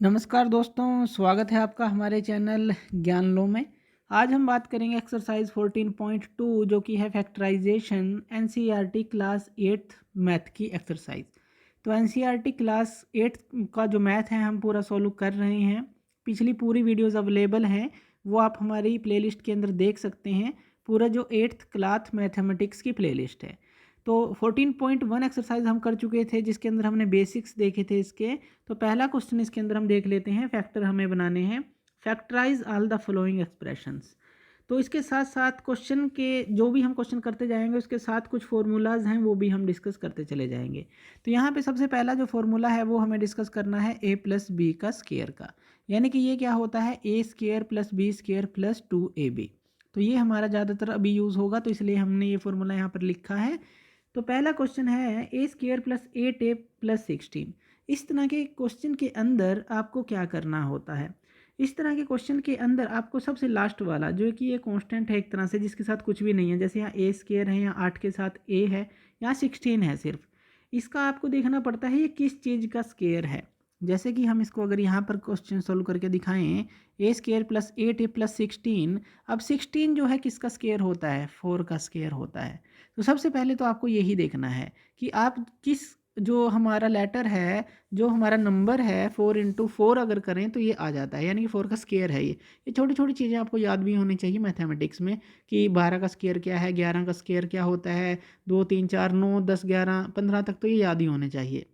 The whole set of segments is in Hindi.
नमस्कार दोस्तों, स्वागत है आपका हमारे चैनल ज्ञान लो में। आज हम बात करेंगे एक्सरसाइज 14.2 जो कि है factorisation NCERT class 8th math की एक्सरसाइज। तो एनसीईआरटी क्लास 8 का जो मैथ है हम पूरा सॉल्व कर रहे हैं। पिछली पूरी वीडियोस अवेलेबल हैं, वो आप हमारी प्लेलिस्ट के अंदर देख सकते हैं। पूरा जो 8th क्लास मैथमेटिक्स की प्लेलिस्ट है। तो 14.1 एक्सरसाइज हम कर चुके थे जिसके अंदर हमने बेसिक्स देखे थे इसके। तो पहला क्वेश्चन इसके अंदर हम देख लेते हैं। फैक्टर हमें बनाने हैं, factorise all the following expressions. तो इसके साथ साथ क्वेश्चन के जो भी हम क्वेश्चन करते जाएंगे उसके साथ कुछ फार्मूलाज हैं वो भी हम डिस्कस करते चले जाएंगे। तो यहाँ पे सबसे पहला जो फार्मूला है वो हमें डिस्कस करना है ए प्लस बी का स्केयर का, यानी कि ये क्या होता है A square plus B square plus 2ab। तो ये हमारा ज़्यादातर अभी यूज़ होगा, तो इसलिए हमने ये फार्मूला यहाँ पर लिखा है। तो पहला क्वेश्चन है ए स्क्वायर प्लस 8a प्लस 16। इस तरह के क्वेश्चन के अंदर आपको क्या करना होता है, इस तरह के क्वेश्चन के अंदर आपको सबसे लास्ट वाला जो कि ये कांस्टेंट है एक तरह से जिसके साथ कुछ भी नहीं है, जैसे यहाँ ए स्क्वायर है, यहाँ 8 के साथ a है, यहाँ 16 है सिर्फ, इसका आपको देखना पड़ता है ये किस चीज़ का स्क्वायर है। जैसे कि हम इसको अगर यहाँ पर क्वेश्चन सोल्व करके दिखाएं, ए स्क्वायर प्लस 8a प्लस 16। अब 16 जो है किसका स्क्वायर होता है, 4 का स्क्वायर होता है। तो सबसे पहले तो आपको यही देखना है कि आप किस जो हमारा लेटर है, जो हमारा नंबर है 4 × 4 अगर करें तो ये आ जाता है, यानी कि 4 का स्क्वायर है ये छोटी छोटी चीज़ें आपको याद भी होनी चाहिए मैथमेटिक्स में कि 12 का स्क्वायर क्या है, 11 का स्क्वायर क्या होता है, 2 3 4 9 10 11 15 तक तो ये याद ही होने चाहिए।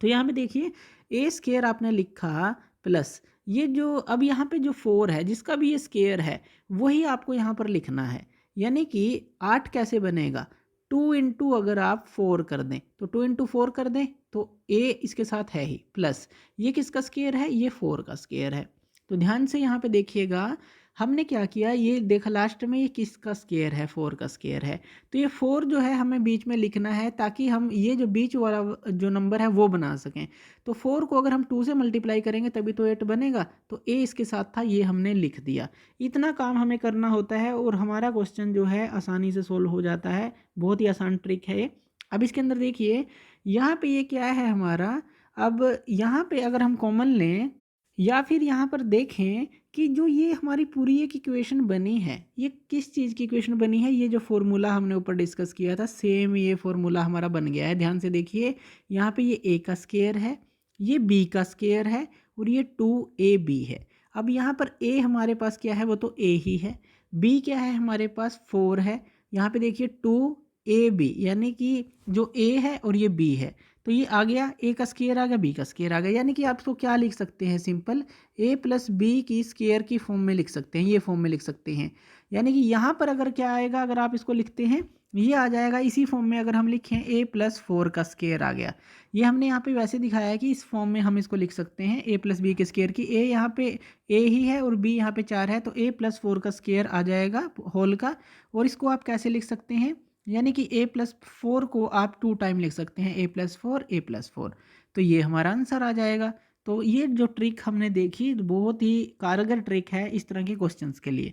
तो यहाँ पे देखिए ए स्क्वायर आपने लिखा प्लस ये जो अब यहाँ पे जो 4 है जिसका भी ये स्क्वायर है वही आपको यहाँ पर लिखना है। यानी कि 8 कैसे बनेगा, 2 अगर आप 4 कर दें तो 2 × 4 कर दें तो ए इसके साथ है ही प्लस ये किसका स्क्वायर है, ये 4 का स्क्वायर है। तो ध्यान से यहाँ पे देखिएगा हमने क्या किया, ये देखा लास्ट में ये किसका स्क्वायर है, 4 का स्क्वायर है। तो ये 4 जो है हमें बीच में लिखना है ताकि हम ये जो बीच वाला जो नंबर है वो बना सकें। तो 4 को अगर हम 2 से मल्टीप्लाई करेंगे तभी तो 8 बनेगा, तो ए इसके साथ था, ये हमने लिख दिया। इतना काम हमें करना होता है और हमारा क्वेश्चन जो है आसानी से सोल्व हो जाता है। बहुत ही आसान ट्रिक है ये। अब इसके अंदर देखिए यहाँ पे ये क्या है हमारा, अब यहाँ पे अगर हम कॉमन लें या फिर यहाँ पर देखें कि जो ये हमारी पूरी एक इक्वेशन बनी है ये किस चीज़ की इक्वेशन बनी है, ये जो फॉर्मूला हमने ऊपर डिस्कस किया था सेम ये फॉर्मूला हमारा बन गया है। ध्यान से देखिए यहाँ पे ये a का स्क्वायर है, ये b का स्क्वायर है और ये 2ab है। अब यहाँ पर a हमारे पास क्या है, वो तो a ही है। b क्या है हमारे पास 4 है। यहाँ पे देखिए 2ab यानी कि जो a है और ये b है, तो ये आ गया a का स्क्वायर आ गया, b का स्क्वायर आ गया। यानी कि आप इसको क्या लिख सकते हैं, सिंपल a प्लस बी की स्क्वायर की फॉर्म में लिख सकते हैं, ये फॉर्म में लिख सकते हैं। यानी कि यहाँ पर अगर क्या आएगा, अगर आप इसको लिखते हैं ये आ जाएगा इसी फॉर्म में। अगर हम लिखें a प्लस 4 का स्क्वायर आ गया, ये हमने यहाँ पे वैसे दिखाया है कि इस फॉर्म में हम इसको लिख सकते हैं a प्लस बी के स्क्वायर की। a यहाँ पे a ही है और b यहाँ पे 4 है, तो a प्लस 4 का स्क्वायर आ जाएगा होल का। और इसको आप कैसे लिख सकते हैं, यानी कि a प्लस 4 को आप 2 टाइम लिख सकते हैं, a प्लस 4 a प्लस 4। तो ये हमारा आंसर आ जाएगा। तो ये जो ट्रिक हमने देखी बहुत ही कारगर ट्रिक है इस तरह के क्वेश्चंस के लिए।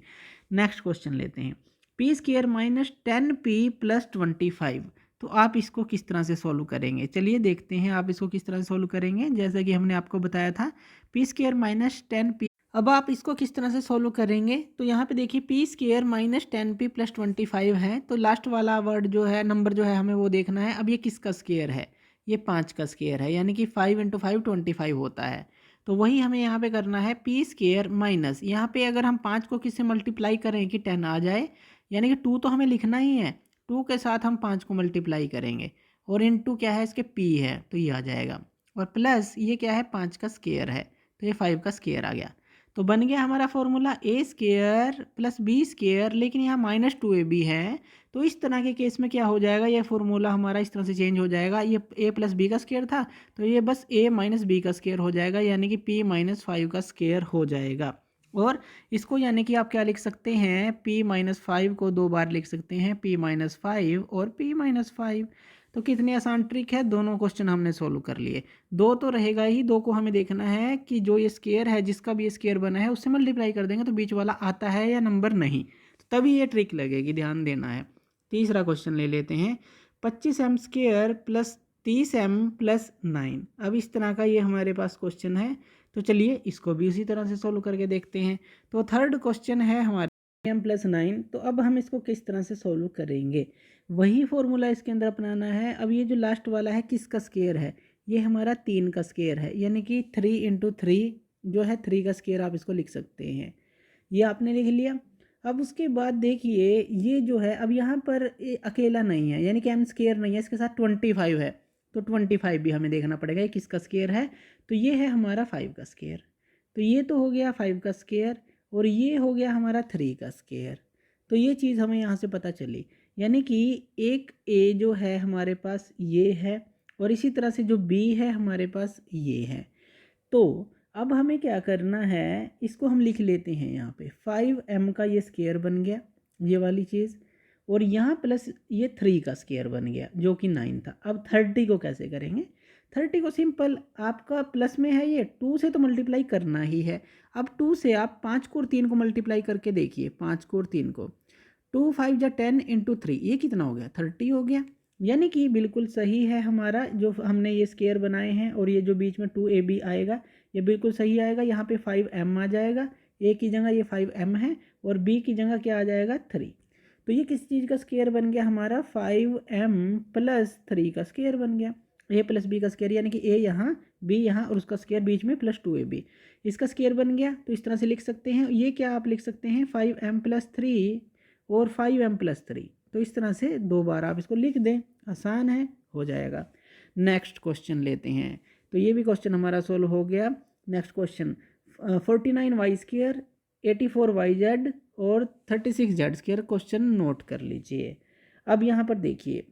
नेक्स्ट क्वेश्चन लेते हैं, P square minus 10p plus 25। तो आप इसको किस तरह से सॉल्व करेंगे, चलिए देखते हैं आप इसको किस तरह से सॉल्व करेंगे। जैसा कि हमने आपको बताया था पी स्क्वायर माइनस 10p, अब आप इसको किस तरह से सॉल्व करेंगे। तो यहाँ पे देखिए P square minus 10p plus 25 है, तो लास्ट वाला वर्ड जो है नंबर जो है हमें वो देखना है। अब ये किसका स्क्वायर है, ये 5 का स्क्वायर है, यानी कि 5 × 5 25 होता है। तो वही हमें यहाँ पे करना है, पी स्क्वायर माइनस यहाँ पे अगर हम 5 को किससे मल्टीप्लाई करें कि 10 आ जाए, यानी कि 2 तो हमें लिखना ही है, 2 के साथ हम 5 को मल्टीप्लाई करेंगे और इनटू क्या है इसके p है तो ये आ जाएगा, और प्लस ये क्या है 5 का स्क्वायर है तो ये 5 का स्क्वायर आ गया। तो बन गया हमारा फॉर्मूला ए स्क्वायर प्लस बी स्क्वायर, लेकिन यहाँ माइनस 2ab है। तो इस तरह के केस में क्या हो जाएगा, ये फॉर्मूला हमारा इस तरह से चेंज हो जाएगा। ये a प्लस बी का स्क्वायर था तो ये बस a माइनस बी का स्क्वायर हो जाएगा, यानी कि p माइनस 5 का स्क्वायर हो जाएगा। और इसको यानी कि आप क्या लिख सकते हैं, p माइनस 5 को 2 बार लिख सकते हैं, p माइनस 5 और p माइनस 5। तो कितनी आसान ट्रिक है, दोनों क्वेश्चन हमने सोल्व कर लिए। 2 तो रहेगा ही, 2 को हमें देखना है कि जो ये स्क्वायर है जिसका भी स्क्वायर बना है उससे मल्टीप्लाई कर देंगे तो बीच वाला आता है या नंबर नहीं, तो तभी ये ट्रिक लगेगी, ध्यान देना है। तीसरा क्वेश्चन ले लेते हैं, 25m² प्लस 30m प्लस 9। अब इस तरह का ये हमारे पास क्वेश्चन है, तो चलिए इसको भी उसी तरह से सोल्व करके देखते हैं। तो थर्ड क्वेश्चन है हमारे m प्लस 9। तो अब हम इसको किस तरह से सोल्व करेंगे, वही फॉर्मूला इसके अंदर अपनाना है। अब ये जो लास्ट वाला है किसका स्क्वायर है, ये हमारा 3 का स्क्वायर है, यानी कि 3 इंटू 3 जो है 3 का स्क्वायर आप इसको लिख सकते हैं। ये आपने लिख लिया। अब उसके बाद देखिए ये जो है अब यहाँ पर अकेला नहीं है, यानी कि m स्क्वायर नहीं है, इसके साथ 25 है, तो 25 भी हमें देखना पड़ेगा ये किसका स्क्वायर है। तो ये है हमारा 5 का स्क्वायर। तो ये तो हो गया 5 का स्क्वायर और ये हो गया हमारा 3 का स्क्वायर। तो ये चीज़ हमें यहाँ से पता चली, यानी कि एक a जो है हमारे पास ये है और इसी तरह से जो b है हमारे पास ये है। तो अब हमें क्या करना है, इसको हम लिख लेते हैं यहाँ पे 5m का ये स्क्वायर बन गया ये वाली चीज़, और यहाँ प्लस ये 3 का स्क्वायर बन गया जो कि 9 था। अब 30 को कैसे करेंगे, 30 को सिंपल आपका प्लस में है, ये 2 से तो मल्टीप्लाई करना ही है। अब 2 से आप 5 को और 3 को मल्टीप्लाई करके देखिए, 5 को और 3 को, 2 5 या 10 इंटू 3, ये कितना हो गया 30 हो गया। यानी कि बिल्कुल सही है हमारा जो हमने ये स्क्वायर बनाए हैं, और ये जो बीच में 2ab आएगा ये बिल्कुल सही आएगा। यहाँ पे 5m आ जाएगा, a की जगह ये 5m है और b की जगह क्या आ जाएगा 3। तो ये किस चीज़ का स्क्वायर बन गया हमारा 5m प्लस 3 का स्क्वायर बन गया, a प्लस b का स्क्वायर, यानी कि a यहाँ b यहाँ और उसका स्क्वायर बीच में प्लस 2ab, इसका स्क्वायर बन गया। तो इस तरह से लिख सकते हैं, ये क्या आप लिख सकते हैं 5m प्लस 3 और 5m प्लस 3। तो इस तरह से 2 बार आप इसको लिख दें, आसान है, हो जाएगा। नेक्स्ट क्वेश्चन लेते हैं। तो ये भी क्वेश्चन हमारा सोल्व हो गया। Next question 49y square 84yz और 36z स्क्वायर, क्वेश्चन नोट कर लीजिए। अब यहाँ पर देखिए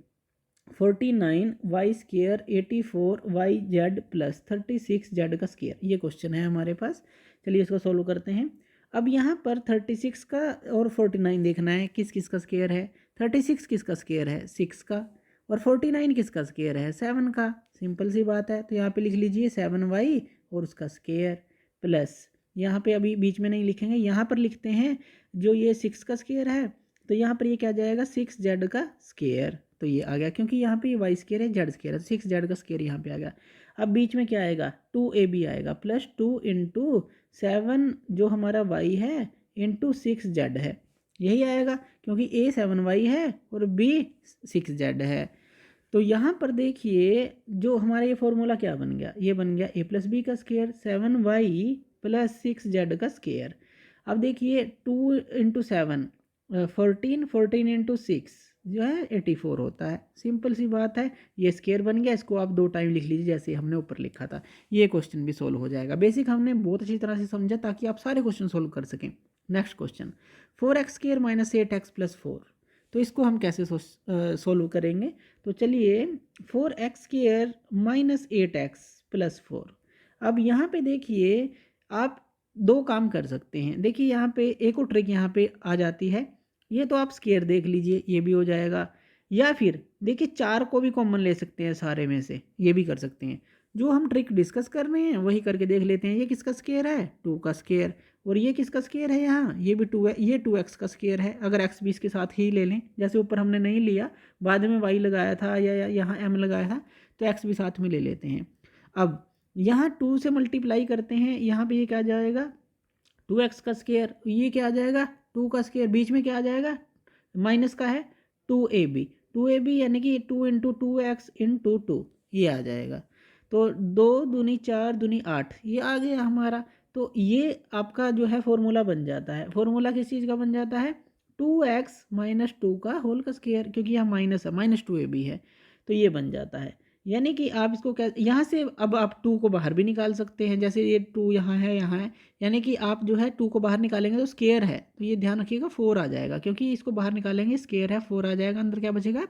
49y square 84yz plus 36z का स्क्वायर, ये क्वेश्चन है हमारे पास। चलिए इसको सोल्व करते हैं। अब यहाँ पर 36 का और 49 देखना है किस किस का स्क्वायर है। 36 किसका स्क्वायर है 6 का, और 49 किसका स्क्वायर है 7 का। सिंपल सी बात है, तो यहाँ पे लिख लीजिए 7y और उसका स्क्वायर प्लस, यहाँ पे अभी बीच में नहीं लिखेंगे, यहाँ पर लिखते हैं जो ये 6 का स्क्वायर है, तो यहाँ पर ये क्या जाएगा 6z का स्क्वायर। तो ये आ गया, क्योंकि यहाँ पे y स्क्वायर है z स्क्वायर है, 6z का स्क्वायर यहाँ पे आ गया। अब बीच में क्या आएगा 2ab आएगा प्लस 2 इंटू 7 जो हमारा y है इंटू 6z है, यही आएगा, क्योंकि a 7y है और b 6z है। तो यहाँ पर देखिए जो हमारा ये फॉर्मूला क्या बन गया, ये बन गया a प्लस बी का स्क्वायर 7y प्लस 6z का स्क्वायर। अब देखिए 2 इंटू 7 14, 14 इंटू 6 जो है 84 होता है। सिंपल सी बात है, ये स्क्वायर बन गया, इसको आप 2 टाइम लिख लीजिए जैसे हमने ऊपर लिखा था। ये क्वेश्चन भी सोल्व हो जाएगा। बेसिक हमने बहुत अच्छी तरह से समझा ताकि आप सारे क्वेश्चन सोल्व कर सकें। Next question 4x square minus 8x plus 4, तो इसको हम कैसे सोल्व करेंगे। तो चलिए 4x square minus 8x plus 4। अब यहाँ पे देखिए आप 2 काम कर सकते हैं। देखिए यहाँ पे एक और ट्रिक यहाँ पे आ जाती है, ये तो आप स्क्वायर देख लीजिए, ये भी हो जाएगा, या फिर देखिए 4 को भी कॉमन ले सकते हैं सारे में से, ये भी कर सकते हैं। जो हम ट्रिक डिस्कस कर रहे हैं वही करके देख लेते हैं। ये किसका स्क्वायर है 2 का स्क्वायर, और ये किसका स्क्वायर है यहाँ, ये भी 2 है, ये 2x का स्क्वायर है। अगर x भी इसके साथ ही ले लें, जैसे ऊपर हमने नहीं लिया, बाद में y लगाया था या यहाँ m लगाया था, तो x भी साथ में ले लेते हैं। अब यहाँ 2 से मल्टीप्लाई करते हैं, यहाँ पे ये क्या आ जाएगा 2x का स्क्वायर, ये क्या आ जाएगा 2 का स्क्वायर, बीच में क्या आ जाएगा माइनस का है 2ab, 2ab यानी कि 2 इंटू 2x इंटू 2, ये आ जाएगा। तो 2 दूनी 4 दूनी 8, ये आ गया हमारा। तो ये आपका जो है फॉर्मूला बन जाता है। फॉर्मूला किस चीज़ का बन जाता है 2x माइनस 2 का होल का स्क्वायर, क्योंकि यहाँ माइनस है, माइनस 2ab है, तो ये बन जाता है। यानी कि आप इसको क्या, यहाँ से अब आप 2 को बाहर भी निकाल सकते हैं, जैसे ये 2 यहाँ है यहाँ है, यानी कि आप जो है 2 को बाहर निकालेंगे तो स्क्वायर है, तो ये ध्यान रखिएगा 4 आ जाएगा, क्योंकि इसको बाहर निकालेंगे स्क्वायर है 4 आ जाएगा, अंदर क्या बचेगा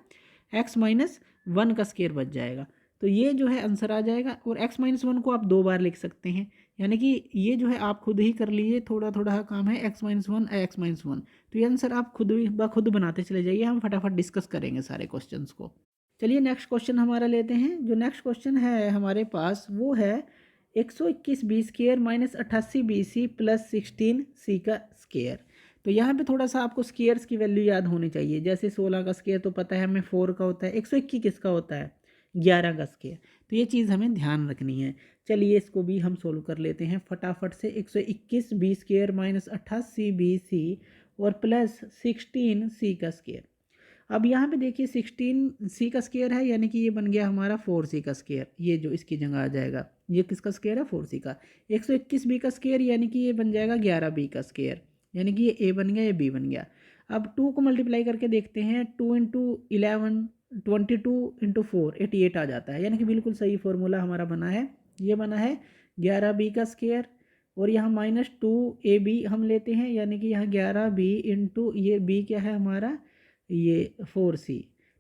x माइनस 1 का स्क्वायर बच जाएगा। तो ये जो है आंसर आ जाएगा, और x माइनस 1 को आप 2 बार लिख सकते हैं, यानी कि ये जो है आप खुद ही कर लीजिए, थोड़ा थोड़ा काम है x माइनस 1 x माइनस 1, तो ये आंसर आप खुद बनाते चले जाइए, हम फटाफट डिस्कस करेंगे सारे क्वेश्चंस को। चलिए नेक्स्ट क्वेश्चन हमारा लेते हैं। जो नेक्स्ट क्वेश्चन है हमारे पास वो है 121 B square minus 88 B C plus 16 C का स्क्वायर। तो यहाँ पे थोड़ा सा आपको स्क्वायर्स की वैल्यू याद होनी चाहिए। जैसे 16 का स्क्वायर तो पता है हमें 4 का होता है, 121 किसका होता है 11 का स्क्वायर। तो ये चीज़ हमें ध्यान रखनी है। चलिए इसको भी हम सोल्व कर लेते हैं फटाफट से। 121 B square minus 88 B C और प्लस 16 सी का स्क्वायर। अब यहाँ पे देखिए 16 सी का स्क्वायर है, यानी कि ये बन गया हमारा 4 सी का स्क्वायर। ये जो इसकी जगह आ जाएगा, ये किसका स्क्वायर है? 4 सी का। 121 बी का स्क्वायर यानी कि ये बन जाएगा 11 बी का स्क्वायर, यानी कि ये ए बन गया, ये बी बन गया। अब 2 को मल्टीप्लाई करके देखते हैं। 2 इंटू 11 22 इंटू 4 88 आ जाता है, यानी कि बिल्कुल सही फॉर्मूला हमारा बना है। ये बना है 11 बी का स्क्वायर और यहाँ -2 ए बी हम लेते हैं, यानी कि यहाँ 11 बी इंटू ये बी क्या है हमारा, ये 4 सी।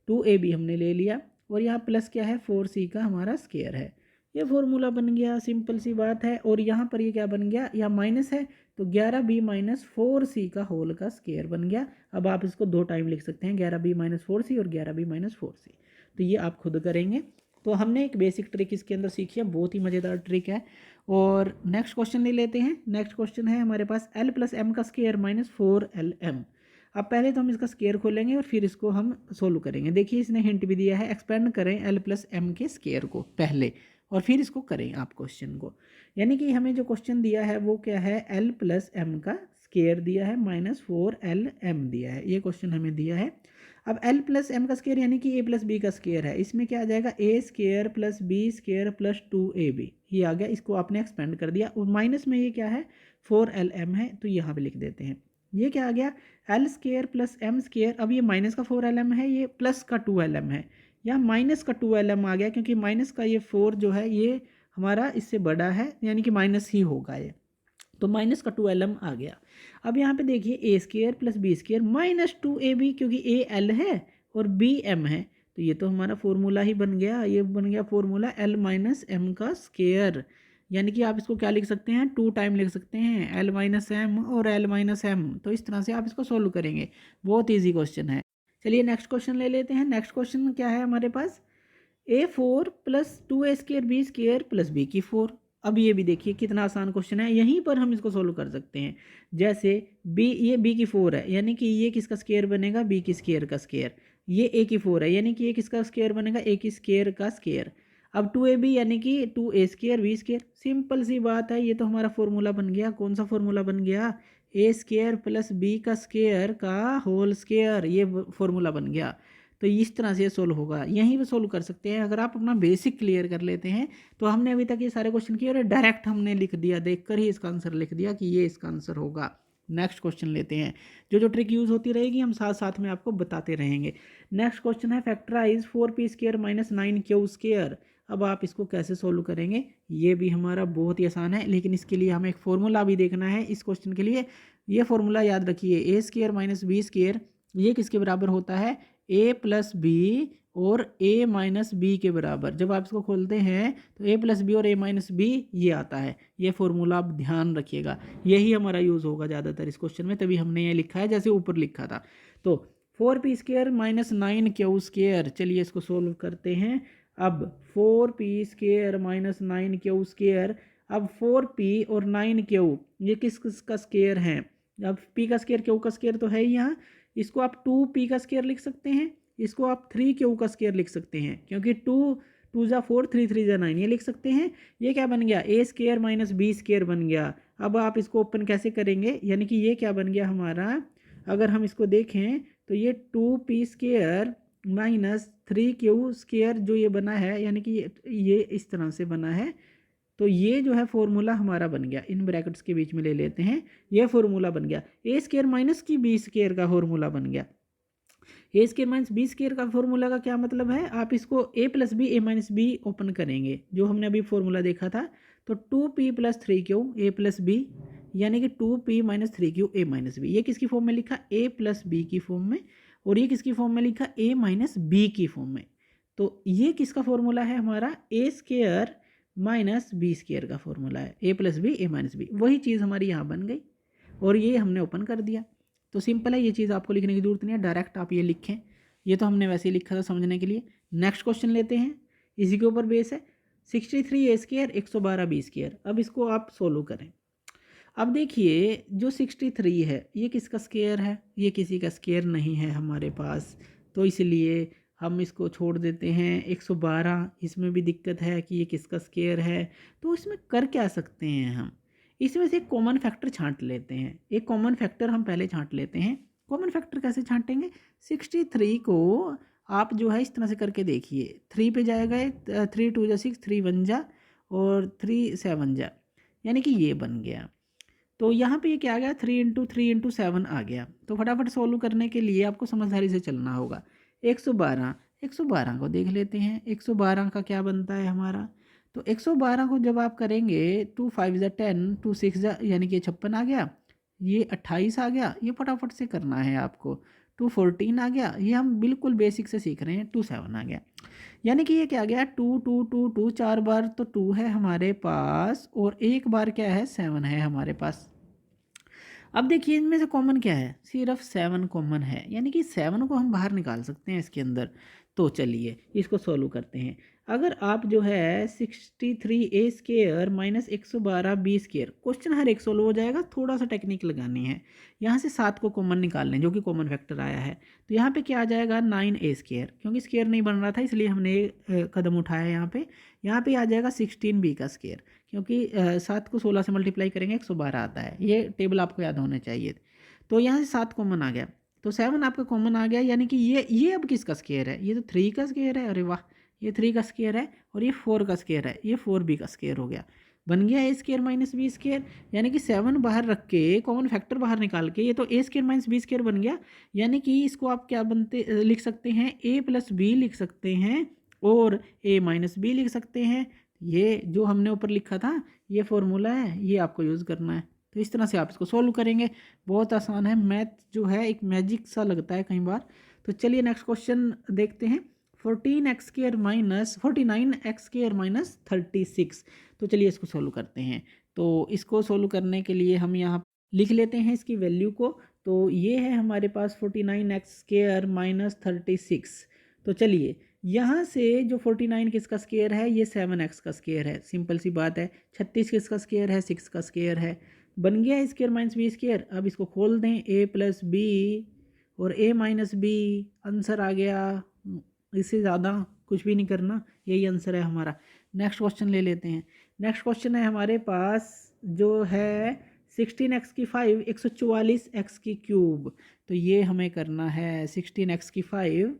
2 ए बी हमने ले लिया और यहाँ प्लस क्या है, 4 सी का हमारा स्क्वायर है। ये फॉर्मूला बन गया, सिंपल सी बात है। और यहाँ पर ये क्या बन गया, यहाँ माइनस है तो 11 बी माइनस 4 सी का होल का स्क्वायर बन गया। अब आप इसको 2 टाइम लिख सकते हैं, 11 बी माइनस 4 सी और 11 बी माइनस 4 सी। तो ये आप खुद करेंगे। तो हमने एक बेसिक ट्रिक इसके अंदर सीखी है, बहुत ही मज़ेदार ट्रिक है। और नेक्स्ट क्वेश्चन ले लेते हैं। नेक्स्ट क्वेश्चन है हमारे पास एल प्लस एम का स्क्वायर माइनस 4LM। अब पहले तो हम इसका स्क्वायर खोलेंगे और फिर इसको हम सोल्व करेंगे। देखिए इसने हिंट भी दिया है, एक्सपेंड करें एल प्लस एम के स्क्वायर को पहले और फिर इसको करें आप क्वेश्चन को। यानी कि हमें जो क्वेश्चन दिया है वो क्या है, एल प्लस एम का स्क्वायर दिया है माइनस 4LM दिया है, ये क्वेश्चन हमें दिया है। अब एल प्लस एम का स्क्वायर यानी कि ए प्लस बी का स्क्वायर है। इसमें क्या आ जाएगा, A square plus B square plus 2AB, ये आ गया। इसको आपने एक्सपेंड कर दिया और माइनस में ये क्या है, 4LM है, तो यहाँ पे लिख देते हैं। ये क्या आ गया, L square plus M square. अब ये माइनस का 4LM है, ये प्लस का 2LM है। यहाँ माइनस का 2LM आ गया क्योंकि माइनस का ये 4 जो है ये हमारा इससे बड़ा है, यानी कि माइनस ही होगा ये, तो माइनस का 2LM आ गया। अब यहाँ पे देखिए A square plus B square minus 2AB, क्योंकि ए एल है और बी एम है, तो ये तो हमारा फॉर्मूला ही बन गया। ये बन गया फॉर्मूला एल माइनस एम का स्क्वायर, यानी कि आप इसको क्या लिख सकते हैं, 2 टाइम लिख सकते हैं, एल माइनस एम और एल माइनस एम। तो इस तरह से आप इसको सोल्व करेंगे, बहुत ईजी क्वेश्चन है। चलिए नेक्स्ट क्वेश्चन ले लेते हैं। नेक्स्ट क्वेश्चन क्या है हमारे पास, A4 plus 2A square B square plus B की 4। अब ये भी देखिए कितना आसान क्वेश्चन है, यहीं पर हम इसको सोल्व कर सकते हैं। जैसे बी, ये बी की 4 है, यानी कि ये किसका स्क्वायर बनेगा, बी की स्क्वायर का स्क्वायर। ये ए की 4 है, यानी कि ये किसका स्क्वायर बनेगा, ए की स्क्वायर का स्क्वायर। अब 2AB यानी कि 2A square B square. Simple सी बात है, ये तो हमारा फॉर्मूला बन गया। कौन सा फॉर्मूला बन गया, ए स्क्वायर प्लस बी का स्क्वायर का होल स्क्वायर, ये फॉर्मूला बन गया। तो इस तरह से सोल्व होगा, यहीं पे सोल्व कर सकते हैं। अगर आप अपना बेसिक क्लियर कर लेते हैं तो हमने अभी तक ये सारे क्वेश्चन किए और डायरेक्ट हमने लिख दिया, देखकर ही इसका आंसर लिख दिया कि ये इसका आंसर होगा। नेक्स्ट क्वेश्चन लेते हैं। जो जो ट्रिक यूज़ होती रहेगी हम साथ साथ में आपको बताते रहेंगे। नेक्स्ट क्वेश्चन है factorise 4p square minus 9q square. अब आप इसको कैसे सोल्व करेंगे, ये भी हमारा बहुत ही आसान है, लेकिन इसके लिए हमें एक फॉर्मूला भी देखना है इस क्वेश्चन के लिए। ये फॉर्मूला याद रखिए, ए स्क्वायर माइनस बी स्क्वायर, ये किसके बराबर होता है, ए प्लस बी और ए माइनस बी के बराबर। जब आप इसको खोलते हैं तो ए प्लस बी और ए माइनस बी ये आता है। ये फॉर्मूला आप ध्यान रखिएगा, यही हमारा यूज़ होगा ज़्यादातर इस क्वेश्चन में, तभी हमने ये लिखा है जैसे ऊपर लिखा था। तो 4p square minus 9q square, चलिए इसको सोल्व करते हैं। अब 4p square minus 9q square, अब 4p और 9q ये किस किस का स्क्वायर है। अब p का स्क्वायर q का स्क्वायर तो है ही यहाँ, इसको आप 2p का स्क्वायर लिख सकते हैं, इसको आप 3q का स्क्वायर लिख सकते हैं, क्योंकि 2 2 जा 4 3 3 जा 9 ये लिख सकते हैं। ये क्या बन गया, A square minus B square बन गया। अब आप इसको ओपन कैसे करेंगे, यानी कि ये क्या बन गया हमारा, अगर हम इसको देखें तो ये 2p square minus 3q square जो ये बना है, यानी कि ये इस तरह से बना है। तो ये जो है फॉर्मूला हमारा बन गया, इन ब्रैकेट्स के बीच में ले लेते हैं, ये फॉर्मूला बन गया। ए स्क्वायर माइनस की बी स्क्वायर का फॉर्मूला बन गया। A square minus B square का फॉर्मूला का क्या मतलब है, आप इसको A plus B A minus B open करेंगे, जो हमने अभी फॉर्मूला देखा था। तो 2p प्लस 3q ए प्लस बी, यानी कि 2p माइनस 3q ए माइनस बी। ये किसकी फॉर्म में लिखा, ए प्लस बी की फॉर्म में, और ये किसकी फॉर्म में लिखा, ए माइनस बी की फॉर्म में। तो ये किसका फॉर्मूला है हमारा, ए स्क्वायर माइनस बी स्क्वायर का फॉर्मूला है, A plus B A minus B. वही चीज़ हमारी यहाँ बन गई और ये हमने ओपन कर दिया। तो सिंपल है, ये चीज़ आपको लिखने की जरूरत नहीं है, डायरेक्ट आप ये लिखें। ये तो हमने वैसे ही लिखा था समझने के लिए। नेक्स्ट क्वेश्चन लेते हैं, इसी के ऊपर बेस है। 63a square 112 B square. अब इसको आप सोल्व करें। अब देखिए जो 63 है ये किसका स्क्वायर है, ये किसी का स्क्वायर नहीं है हमारे पास, तो इसलिए हम इसको छोड़ देते हैं। 112 इसमें भी दिक्कत है कि ये किसका स्क्वायर है। तो इसमें कर क्या सकते हैं हम, इसमें से एक कॉमन फैक्टर छांट लेते हैं। एक कॉमन फैक्टर हम पहले छांट लेते हैं। कॉमन फैक्टर कैसे छांटेंगे, 63 को आप जो है इस तरह से करके देखिए, 3 पे जाएगा, 3 2 जा 6, 3 1 जा और 3 7 जा, यानी कि ये बन गया। तो यहाँ पे ये क्या आ गया, 3 × 3 × 7 आ गया। तो फटाफट सोल्व करने के लिए आपको समझदारी से चलना होगा। 112 को देख लेते हैं। 112 का क्या बनता है हमारा, तो 112 को जब आप करेंगे 2 5 जा 10, 2 6 जा यानी कि 56 आ गया, ये 28 आ गया। ये फटाफट से करना है आपको। 2 14 आ गया, ये हम बिल्कुल बेसिक से सीख रहे हैं। 2 7 आ गया, यानी कि ये क्या गया, 2 2 2 2 4 बार तो 2 है हमारे पास और एक बार क्या है, 7 है हमारे पास। अब देखिए इनमें से कॉमन क्या है, सिर्फ 7 कॉमन है, यानी कि 7 को हम बाहर निकाल सकते हैं इसके अंदर। तो चलिए इसको सॉल्व करते हैं। अगर आप जो है 63a² माइनस 112b², क्वेश्चन हर एक सोल्व हो जाएगा, थोड़ा सा टेक्निक लगानी है। यहाँ से 7 को कॉमन निकाल लें जो कि कॉमन फैक्टर आया है। तो यहाँ पे क्या आ जाएगा, 9a², क्योंकि स्क्वायर नहीं बन रहा था इसलिए हमने कदम उठाया यहाँ पे। यहाँ पे आ जाएगा 16b², क्योंकि 7 को 16 से मल्टीप्लाई करेंगे 112 आता है। ये टेबल आपको याद होने चाहिए। तो यहाँ से 7 कॉमन आ गया, तो 7 आपका कॉमन आ गया, यानी कि ये अब किसका स्क्वायर है, ये तो 3 का स्क्वायर है। अरे वाह, ये 3 का स्क्वायर है और ये 4 का स्क्वायर है, ये 4b का स्क्वायर हो गया। बन गया a² माइनस b², यानी कि 7 बाहर रख के कॉमन फैक्टर बाहर निकाल के ये तो a² माइनस b² बन गया। यानी कि इसको आप क्या लिख सकते हैं, a + b लिख सकते हैं और a - b लिख सकते हैं। ये जो हमने ऊपर लिखा था ये फॉर्मूला है, ये आपको यूज़ करना है। तो इस तरह से आप इसको सॉल्व करेंगे। बहुत आसान है, मैथ जो है एक मैजिक सा लगता है कई बार। तो चलिए नेक्स्ट क्वेश्चन देखते हैं। 49x² minus 36। तो चलिए इसको सॉल्व करते हैं। तो इसको सॉल्व करने के लिए हम यहाँ लिख लेते हैं इसकी वैल्यू को। तो ये है हमारे पास 49x² माइनस 36। तो चलिए यहाँ से जो 49 किसका स्क्वायर है, ये 7x का स्क्वायर है, सिंपल सी बात है। 36 किसका स्क्वायर है, 6 का स्क्वायर है। बन गया a² माइनस b²। अब इसको खोल दें, a + b और a - b, आंसर आ गया। इससे ज़्यादा कुछ भी नहीं करना, यही आंसर है हमारा। नेक्स्ट क्वेश्चन ले लेते हैं। नेक्स्ट क्वेश्चन है हमारे पास जो है 16x⁵ 144x³ तो ये हमें करना है 16x⁵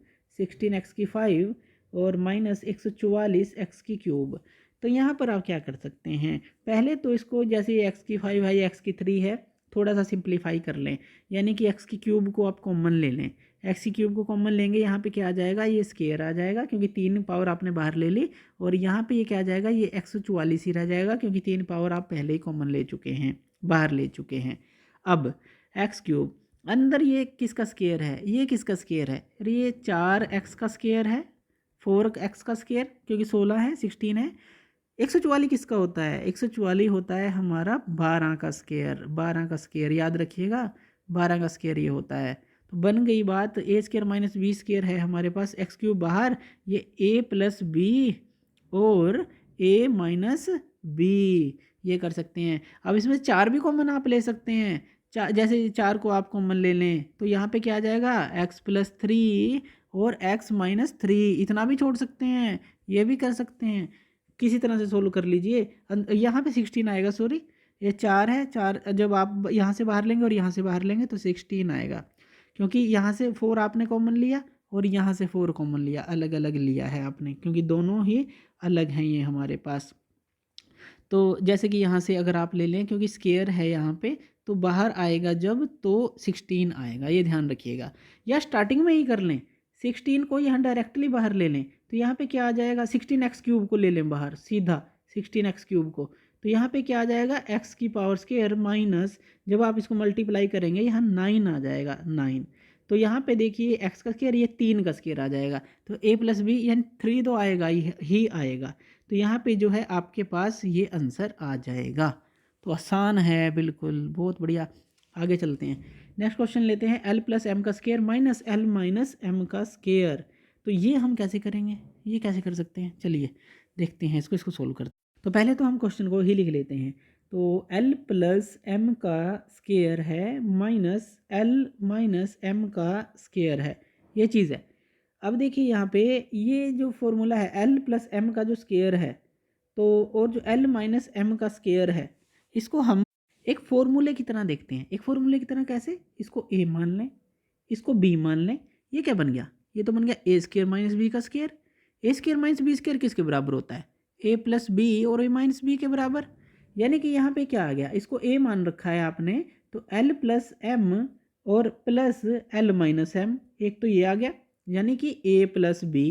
और माइनस 144x³ तो यहाँ पर आप क्या कर सकते हैं, पहले तो इसको जैसे x⁵ है x3 है, थोड़ा सा सिंप्लीफाई कर लें, यानी कि x³ को आप कॉमन ले लें। x³ को कॉमन लेंगे, यहाँ पे क्या आ जाएगा, ये स्क्वायर आ जाएगा क्योंकि 3 पावर आपने बाहर ले ली। और यहाँ पे ये क्या आ जाएगा, ये 144 ही रह जाएगा क्योंकि 3 पावर आप पहले ही कॉमन ले चुके हैं, बाहर ले चुके हैं। अब x³ अंदर ये किसका स्क्वायर है, ये किसका स्क्वायर है, अरे ये 4x का स्क्वायर है, 4x का स्क्वायर क्योंकि 16 है, 16 है। 144 किसका होता है, 144 होता है हमारा 12 का स्क्वायर, 12 का स्क्वायर याद रखिएगा, 12 का स्क्वायर ये होता है। तो बन गई बात, a² माइनस b² है हमारे पास, x³ बाहर, ये a + b और a - b ये कर सकते हैं। अब इसमें 4 भी कॉमन आप ले सकते हैं, जैसे 4 को आप कॉमन ले लें तो यहाँ पे क्या आ जाएगा, x + 3 और x - 3, इतना भी छोड़ सकते हैं, ये भी कर सकते हैं। किसी तरह से सोल्व कर लीजिए। यहाँ पे 16 आएगा, सॉरी ये 4 है, 4 जब आप यहाँ से बाहर लेंगे और यहाँ से बाहर लेंगे तो 16 आएगा, क्योंकि यहाँ से 4 आपने कॉमन लिया और यहाँ से 4 कॉमन लिया, अलग अलग लिया है आपने, क्योंकि दोनों ही अलग हैं ये हमारे पास। तो जैसे कि यहाँ से अगर आप ले लें, क्योंकि स्क्वायर है यहाँ पे, तो बाहर आएगा जब तो 16 आएगा, ये ध्यान रखिएगा। या स्टार्टिंग में ही कर लें, 16 को यहाँ डायरेक्टली बाहर ले लें तो यहाँ पे क्या आ जाएगा, 16x³ को ले लें बाहर सीधा, 16x³ को, तो यहाँ पे क्या आ जाएगा, x² माइनस, जब आप इसको मल्टीप्लाई करेंगे यहाँ 9 आ जाएगा, 9। तो यहाँ पे देखिए x का स्क्वायर, ये 3 का स्क्वायर आ जाएगा, तो a + b यानी 3 तो आएगा ही आएगा। तो यहाँ पे जो है आपके पास ये आंसर आ जाएगा। तो आसान है बिल्कुल, बहुत बढ़िया। आगे चलते हैं, नेक्स्ट क्वेश्चन लेते हैं। l + m² minus l - m का स्क्वायर, तो ये हम कैसे करेंगे, ये कैसे कर सकते हैं, चलिए देखते हैं इसको सोल्व करते हैं। तो पहले तो हम क्वेश्चन को ही लिख लेते हैं। तो l + m का स्क्वायर है माइनस l - m का स्क्वायर है, ये चीज़ है। अब देखिए यहाँ पे ये जो फॉर्मूला है एल प्लस एम का जो स्केयर है, तो और जो एल माइनस एम का स्केयर है, इसको हम एक फॉर्मूले की तरह देखते हैं। एक फॉर्मूले की तरह कैसे? इसको ए मान लें, इसको बी मान लें। ये क्या बन गया? ये तो बन गया ए स्केयर माइनस बी का स्केयर। ए स्केयर माइनस बी स्केयर किसके बराबर होता है? ए प्लस बी और ए माइनस बी के बराबर। यानी कि यहाँ पे क्या आ गया? इसको ए मान रखा है आपने, तो एल प्लस एम और प्लस एल माइनस एम, एक तो ये आ गया, यानी कि ए प्लस बी।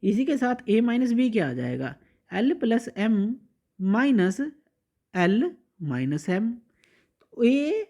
इसी के साथ ए माइनस बी क्या आ जाएगा? L plus M minus L minus M. A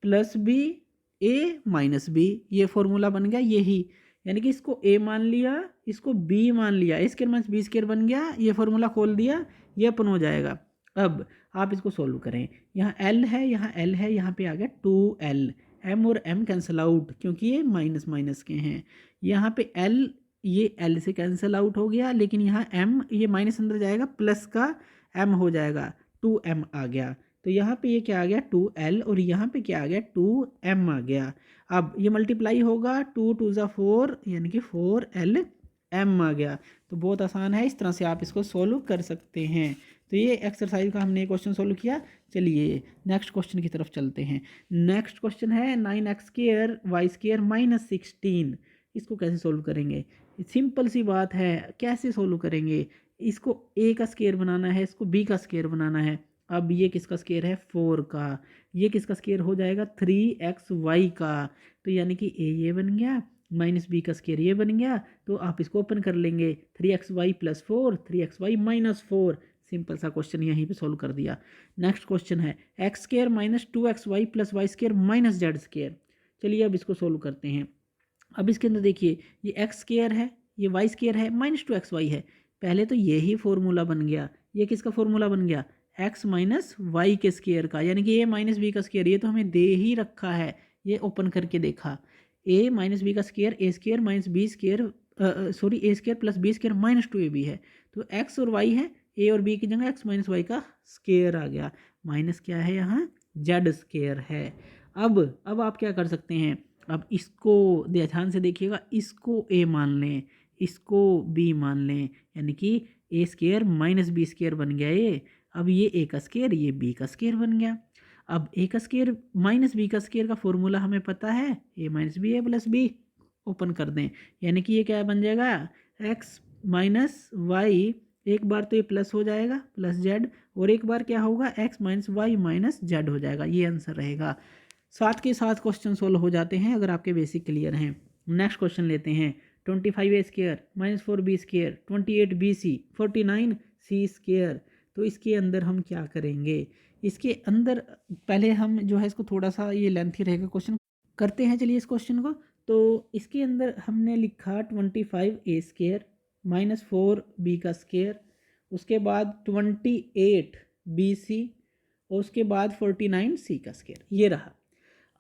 plus B, A minus B, ये फॉर्मूला बन गया यही। यानी कि इसको ए मान लिया, इसको बी मान लिया, ए स्केयर माइनस बी स्केयर बन गया, ये फॉर्मूला खोल दिया, ये अपन हो जाएगा। अब आप इसको सोल्व करें। यहाँ एल है, यहाँ एल है, यहाँ पे आ गया 2l। एम और एम कैंसिल आउट क्योंकि ये माइनस माइनस के हैं। यहाँ पे एल, ये एल से कैंसिल आउट हो गया, लेकिन यहाँ एम, ये माइनस अंदर जाएगा, प्लस का एम हो जाएगा, 2m आ गया। तो यहाँ पे ये क्या आ गया? 2l, और यहाँ पे क्या आ गया? 2m आ गया। अब ये मल्टीप्लाई होगा, 2 2 ज़ा 4, यानी कि 4lm आ गया। तो बहुत आसान है, इस तरह से आप इसको सोल्व कर सकते हैं। तो ये एक्सरसाइज का हमने क्वेश्चन सोल्व किया। चलिए नेक्स्ट क्वेश्चन की तरफ चलते हैं। नेक्स्ट क्वेश्चन है 9x square Y square minus 16। इसको कैसे सोल्व करेंगे? सिंपल सी बात है, कैसे सोल्व करेंगे? इसको ए का स्क्वायर बनाना है, इसको बी का स्क्वायर बनाना है। अब ये किसका स्क्वायर है? 4 का। ये किसका स्क्वायर हो जाएगा? 3xy का। तो यानी कि ए ये बन गया, माइनस बी का स्क्वायर ये बन गया। तो आप इसको ओपन कर लेंगे, 3xy plus 4, 3xy minus 4। Simple सा क्वेश्चन यहीं पे सोल्व कर दिया। नेक्स्ट क्वेश्चन है X square minus 2xy plus Y square minus Z square. चलिए अब इसको सोल्व करते हैं। अब इसके अंदर देखिए, ये एक्स स्क्वायर है, ये वाई स्क्वायर है, माइनस 2xy है। पहले तो यही फॉर्मूला बन गया। ये किसका फॉर्मूला बन गया? एक्स माइनस वाई के स्क्वायर का, यानी कि ए माइनस बी का स्क्वायर। ये तो हमें दे ही रखा है, ये ओपन करके देखा। ए माइनस बी का square, A square minus B square, sorry A square plus B square minus 2ab है। तो एक्स और वाई है, ए और बी की जगह एक्स माइनस वाई का स्क्वायर आ गया। माइनस क्या है यहाँ? जेड स्क्वायर है। अब आप क्या कर सकते हैं? अब इसको ध्यान से देखिएगा, इसको ए मान लें, इसको बी मान लें, यानी कि A square minus B square बन गया ये। अब ये ए का स्क्वायर, ये बी का स्क्वायर बन गया। अब ए का स्क्वायर माइनस बी का स्क्वायर का फॉर्मूला हमें पता है, ए माइनस बी, ए प्लस बी। ओपन कर दें, यानी कि ये क्या बन जाएगा? एक्स माइनस वाई, एक बार तो ये प्लस हो जाएगा, प्लस जेड, और एक बार क्या होगा? X minus Y minus Z हो जाएगा। ये आंसर रहेगा। साथ के साथ क्वेश्चन सोल्व हो जाते हैं अगर आपके बेसिक क्लियर हैं। नेक्स्ट क्वेश्चन लेते हैं। 25a square minus 4b square 28bc 49c square. तो इसके अंदर हम क्या करेंगे? इसके अंदर पहले हम जो है इसको थोड़ा सा, ये लेंथी रहेगा क्वेश्चन, करते हैं चलिए इस क्वेश्चन को। तो इसके अंदर हमने लिखा 25a स्क्वायर माइनस 4b का स्क्वायर, उसके बाद 28bc, और उसके बाद 49c का स्क्वायर, ये रहा।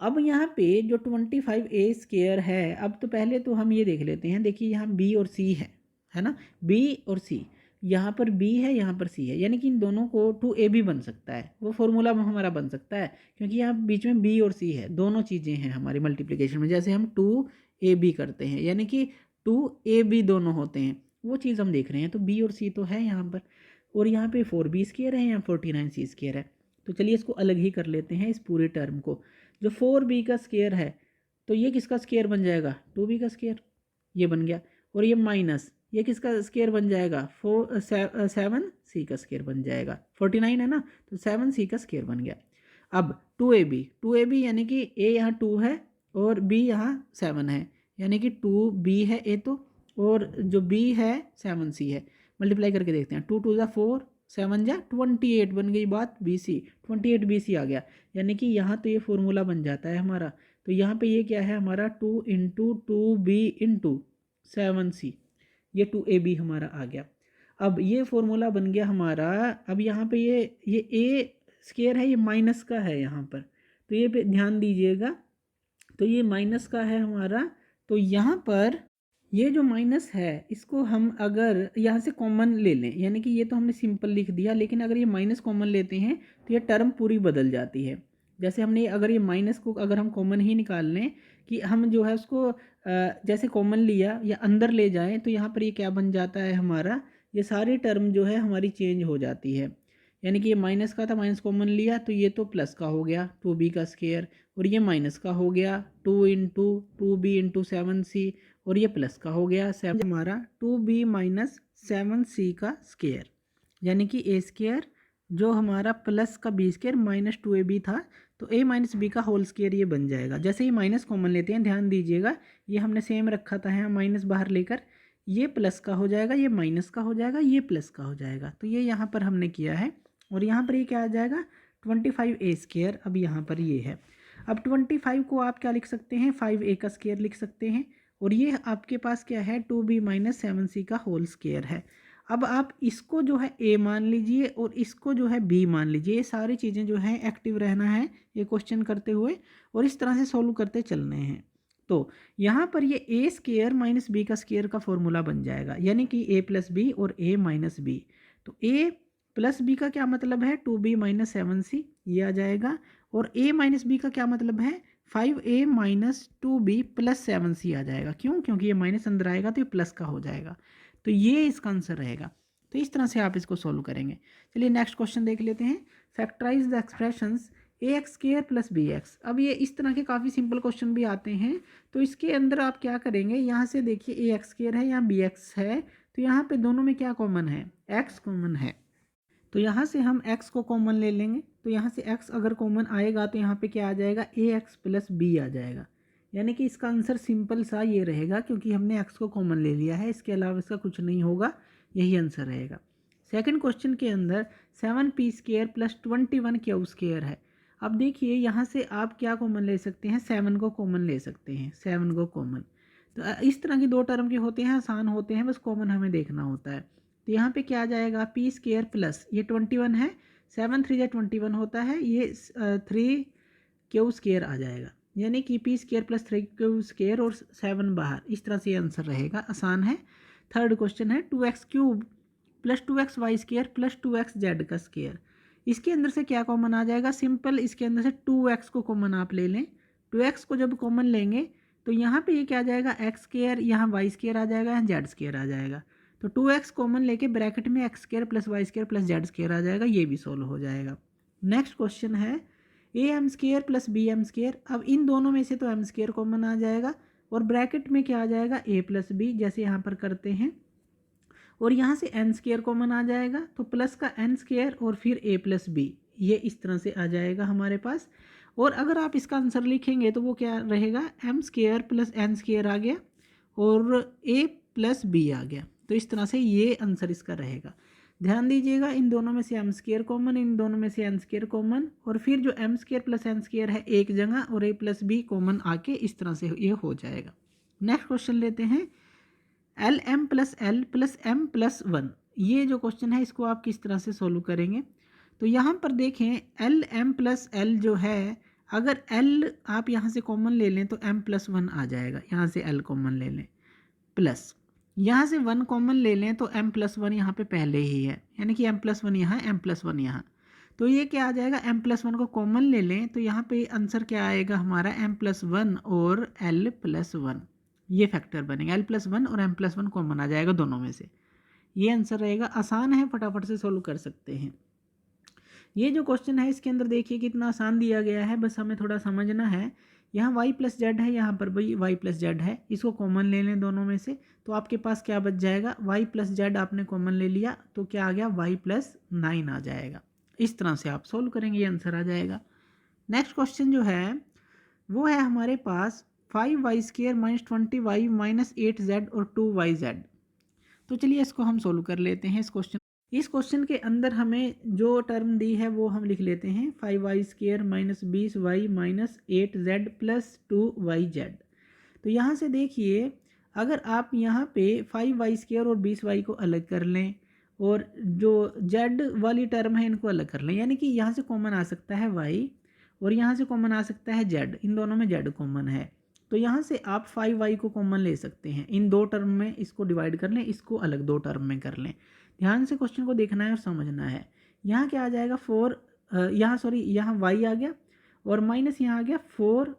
अब यहाँ पे जो 25a स्क्वायर है, अब तो पहले तो हम ये देख लेते हैं। देखिए यहाँ b और c है ना, b और c, यहाँ पर b है, यहाँ पर c है, यानी कि इन दोनों को 2ab बन सकता है, वो फॉर्मूला हमारा बन सकता है, क्योंकि यहाँ बीच में b और c है, दोनों चीज़ें हैं हमारी मल्टीप्लिकेशन में। जैसे हम 2ab करते हैं, यानी कि 2ab दोनों होते हैं, वो चीज़ हम देख रहे हैं। तो b और c तो है यहाँ पर, और यहाँ पे 4b स्क्वायर है, यहाँ 49c स्क्वायर है। तो चलिए इसको अलग ही कर लेते हैं, इस पूरे टर्म को। जो 4b का स्क्वायर है, तो ये किसका स्क्वायर बन जाएगा? 2b का स्क्वायर, ये बन गया। और ये माइनस, ये किसका स्क्वायर बन जाएगा? 7c का स्क्वायर बन जाएगा। 49 है ना, तो 7c का स्क्वायर बन गया। अब 2ab यानी कि a यहाँ 2 है और b यहाँ 7 है, यानी कि 2b है a तो, और जो b है 7c है। मल्टीप्लाई करके देखते हैं, 2 2 ज़ा 4, 7 जा 28, बन गई बात bc, 28bc आ गया। यानी कि यहाँ तो ये फॉर्मूला बन जाता है हमारा। तो यहाँ पे ये क्या है हमारा? 2 इंटू 2b इंटू 7c, ये 2ab हमारा आ गया। अब ये फॉर्मूला बन गया हमारा। अब यहाँ पे ये a स्क्वायर है, ये माइनस का है यहाँ पर, तो ये पे ध्यान दीजिएगा। तो ये माइनस का है हमारा, तो यहाँ पर ये जो माइनस है, इसको हम अगर यहाँ से कॉमन ले लें, यानी कि ये तो हमने सिंपल लिख दिया, लेकिन अगर ये माइनस कॉमन लेते हैं तो ये टर्म पूरी बदल जाती है। जैसे हमने अगर ये माइनस को अगर हम कॉमन ही निकाल लें कि हम जो है उसको जैसे कॉमन लिया या अंदर ले जाएं तो यहाँ पर ये क्या बन जाता है हमारा, ये सारी टर्म जो है हमारी चेंज हो जाती है। यानी कि ये माइनस का था, माइनस कॉमन लिया तो ये तो प्लस का हो गया 2b का स्क्वायर, और ये माइनस का हो गया 2 × 2b × 7c, और ये प्लस का हो गया 7 हमारा 2b - 7c का स्क्वायर, यानी कि a स्क्वायर जो हमारा प्लस का b स्क्वायर -2ab था तो a - b का होल स्क्वायर ये बन जाएगा। जैसे ही माइनस कॉमन लेते हैं, ध्यान दीजिएगा ये हमने सेम रखा था यहाँ, माइनस बाहर लेकर ये प्लस का हो जाएगा, ये माइनस का हो जाएगा, ये प्लस का हो जाएगा, तो ये यहाँ पर हमने किया है। और यहाँ पर ये क्या आ जाएगा 25a स्क्वायर, अब यहाँ पर ये है। अब 25 को आप क्या लिख सकते हैं, 5a का स्क्वायर लिख सकते हैं, और ये आपके पास क्या है 2b - 7c का होल स्क्वायर है। अब आप इसको जो है a मान लीजिए और इसको जो है b मान लीजिए, ये सारी चीज़ें जो हैं एक्टिव रहना है ये क्वेश्चन करते हुए, और इस तरह से सॉल्व करते चलने हैं। तो यहाँ पर ये a स्क्वायर - b का स्क्वायर का फॉर्मूला बन जाएगा, यानी कि a + b और a - b। तो a + b का क्या मतलब है 2b - 7c, ये आ जाएगा, और a - b का क्या मतलब है 5a - 2b + 7c आ जाएगा। क्यों? क्योंकि ये माइनस अंदर आएगा तो ये प्लस का हो जाएगा, तो ये इसका आंसर रहेगा। तो इस तरह से आप इसको सोल्व करेंगे। चलिए नेक्स्ट क्वेश्चन देख लेते हैं। Factorise the expressions ax² + bx। अब ये इस तरह के काफ़ी सिंपल क्वेश्चन भी आते हैं, तो इसके अंदर आप क्या करेंगे, यहाँ से देखिए ax² है, यहाँ bx है, तो यहाँ पे दोनों में क्या कॉमन है, x कॉमन है, तो यहाँ से हम x को कॉमन ले लेंगे। तो यहाँ से x अगर कॉमन आएगा तो यहाँ पे क्या आ जाएगा ax + b आ जाएगा, यानी कि इसका आंसर सिंपल सा ये रहेगा, क्योंकि हमने x को कॉमन ले लिया है, इसके अलावा इसका कुछ नहीं होगा, यही आंसर रहेगा। सेकंड क्वेश्चन के अंदर 7p² + 21q² है। अब देखिए यहाँ से आप क्या कॉमन ले सकते हैं, 7 को कॉमन ले सकते हैं, 7 को कॉमन। तो इस तरह की दो टर्म के होते हैं, आसान होते हैं, बस कॉमन हमें देखना होता है। तो यहाँ पे क्या आ जाएगा p² प्लस ये 21 है, 7 3 × 21 होता है, ये 3q² आ जाएगा, यानी कि p² + 3q² और 7 बाहर, इस तरह से आंसर रहेगा, आसान है। थर्ड क्वेश्चन है 2x³ + 2xy² + 2xz का स्क्वायर। इसके अंदर से क्या कॉमन आ जाएगा, सिंपल, इसके अंदर से 2x को कॉमन आप ले लें। 2x को जब कॉमन लेंगे तो यहाँ पे ये क्या आ जाएगा x², यहाँ y² आ जाएगा, यहाँ z² आ जाएगा। तो 2x कॉमन लेके ब्रैकेट में x² + y² + z² आ जाएगा, ये भी सोल्व हो जाएगा। नेक्स्ट क्वेश्चन है am² + bm²। अब इन दोनों में से तो m² कॉमन आ जाएगा, और ब्रैकेट में क्या आ जाएगा a + b, जैसे यहाँ पर करते हैं, और यहाँ से n² कॉमन आ जाएगा, तो प्लस का n² और फिर a + b, ये इस तरह से आ जाएगा हमारे पास। और अगर आप इसका आंसर लिखेंगे तो वो क्या रहेगा m² + n² आ गया और a + b आ गया, तो इस तरह से ये आंसर इसका रहेगा। ध्यान दीजिएगा इन दोनों में से m² कॉमन, इन दोनों में से n² कॉमन, और फिर जो m² + n² है एक जगह, और a + b कॉमन आके इस तरह से ये हो जाएगा। नेक्स्ट क्वेश्चन लेते हैं LM + L + M + 1। ये जो क्वेश्चन है इसको आप किस तरह से सोल्व करेंगे, तो यहाँ पर देखें LM + L जो है, अगर L आप यहाँ से कॉमन ले लें तो M + 1 आ जाएगा, यहाँ से L कॉमन ले लें, प्लस यहाँ से 1 कॉमन ले लें तो M + 1 यहाँ पे पहले ही है, यानी कि M + 1 यहाँ, M + 1 यहाँ, तो ये क्या आ जाएगा M + 1 को कॉमन ले लें तो यहाँ पे आंसर क्या आएगा हमारा M + 1 और L + 1, ये फैक्टर बनेगा, L + 1 और M + 1 कॉमन आ जाएगा दोनों में से, ये आंसर रहेगा। आसान है, फटाफट से सोल्व कर सकते हैं। ये जो क्वेश्चन है इसके अंदर देखिए कितना आसान दिया गया है, बस हमें थोड़ा समझना है। यहाँ y + z है, यहाँ पर भी y + z है, इसको कॉमन ले लें दोनों में से, तो आपके पास क्या बच जाएगा, y + z आपने कॉमन ले लिया तो क्या आ गया y + 9 आ जाएगा। इस तरह से आप सोल्व करेंगे, ये आंसर आ जाएगा। नेक्स्ट क्वेश्चन जो है वो है हमारे पास 5y² - 20y - 8z और 2yz। तो चलिए इसको हम सोल्व कर लेते हैं। इस क्वेश्चन के अंदर हमें जो टर्म दी है वो हम लिख लेते हैं 5y² - 20y - 8z + 2yz। तो यहाँ से देखिए अगर आप यहाँ पे 5y² और 20y को अलग कर लें और जो z वाली टर्म है इनको अलग कर लें, यानी कि यहाँ से कॉमन आ सकता है y और यहाँ से कॉमन आ सकता है z, इन दोनों में z कॉमन है, तो यहाँ से आप 5y को कॉमन ले सकते हैं, इन दो टर्म में इसको डिवाइड कर लें, इसको अलग दो टर्म में कर लें। ध्यान से क्वेश्चन को देखना है और समझना है। यहाँ क्या आ जाएगा 4, यहाँ y आ गया और माइनस यहाँ आ गया 4,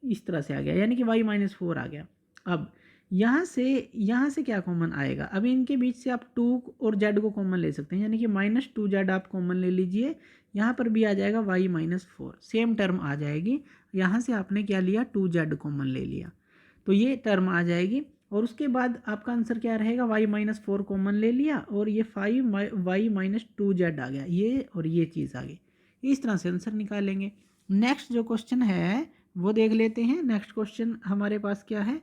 इस तरह से आ गया, यानी कि y-4 आ गया। अब यहाँ से क्या कॉमन आएगा, अभी इनके बीच से आप 2 और z को कॉमन ले सकते हैं, यानी कि -2z आप कॉमन ले लीजिए। यहाँ पर भी आ जाएगा y-4, सेम टर्म आ जाएगी। यहाँ से आपने क्या लिया, 2z कॉमन ले लिया, तो ये टर्म आ जाएगी। और उसके बाद आपका आंसर क्या रहेगा, y-4 कॉमन ले लिया और ये 5y-2z आ गया, ये और ये चीज़ आ गई। इस तरह से आंसर निकालेंगे। नेक्स्ट जो क्वेश्चन है वो देख लेते हैं। नेक्स्ट क्वेश्चन हमारे पास क्या है,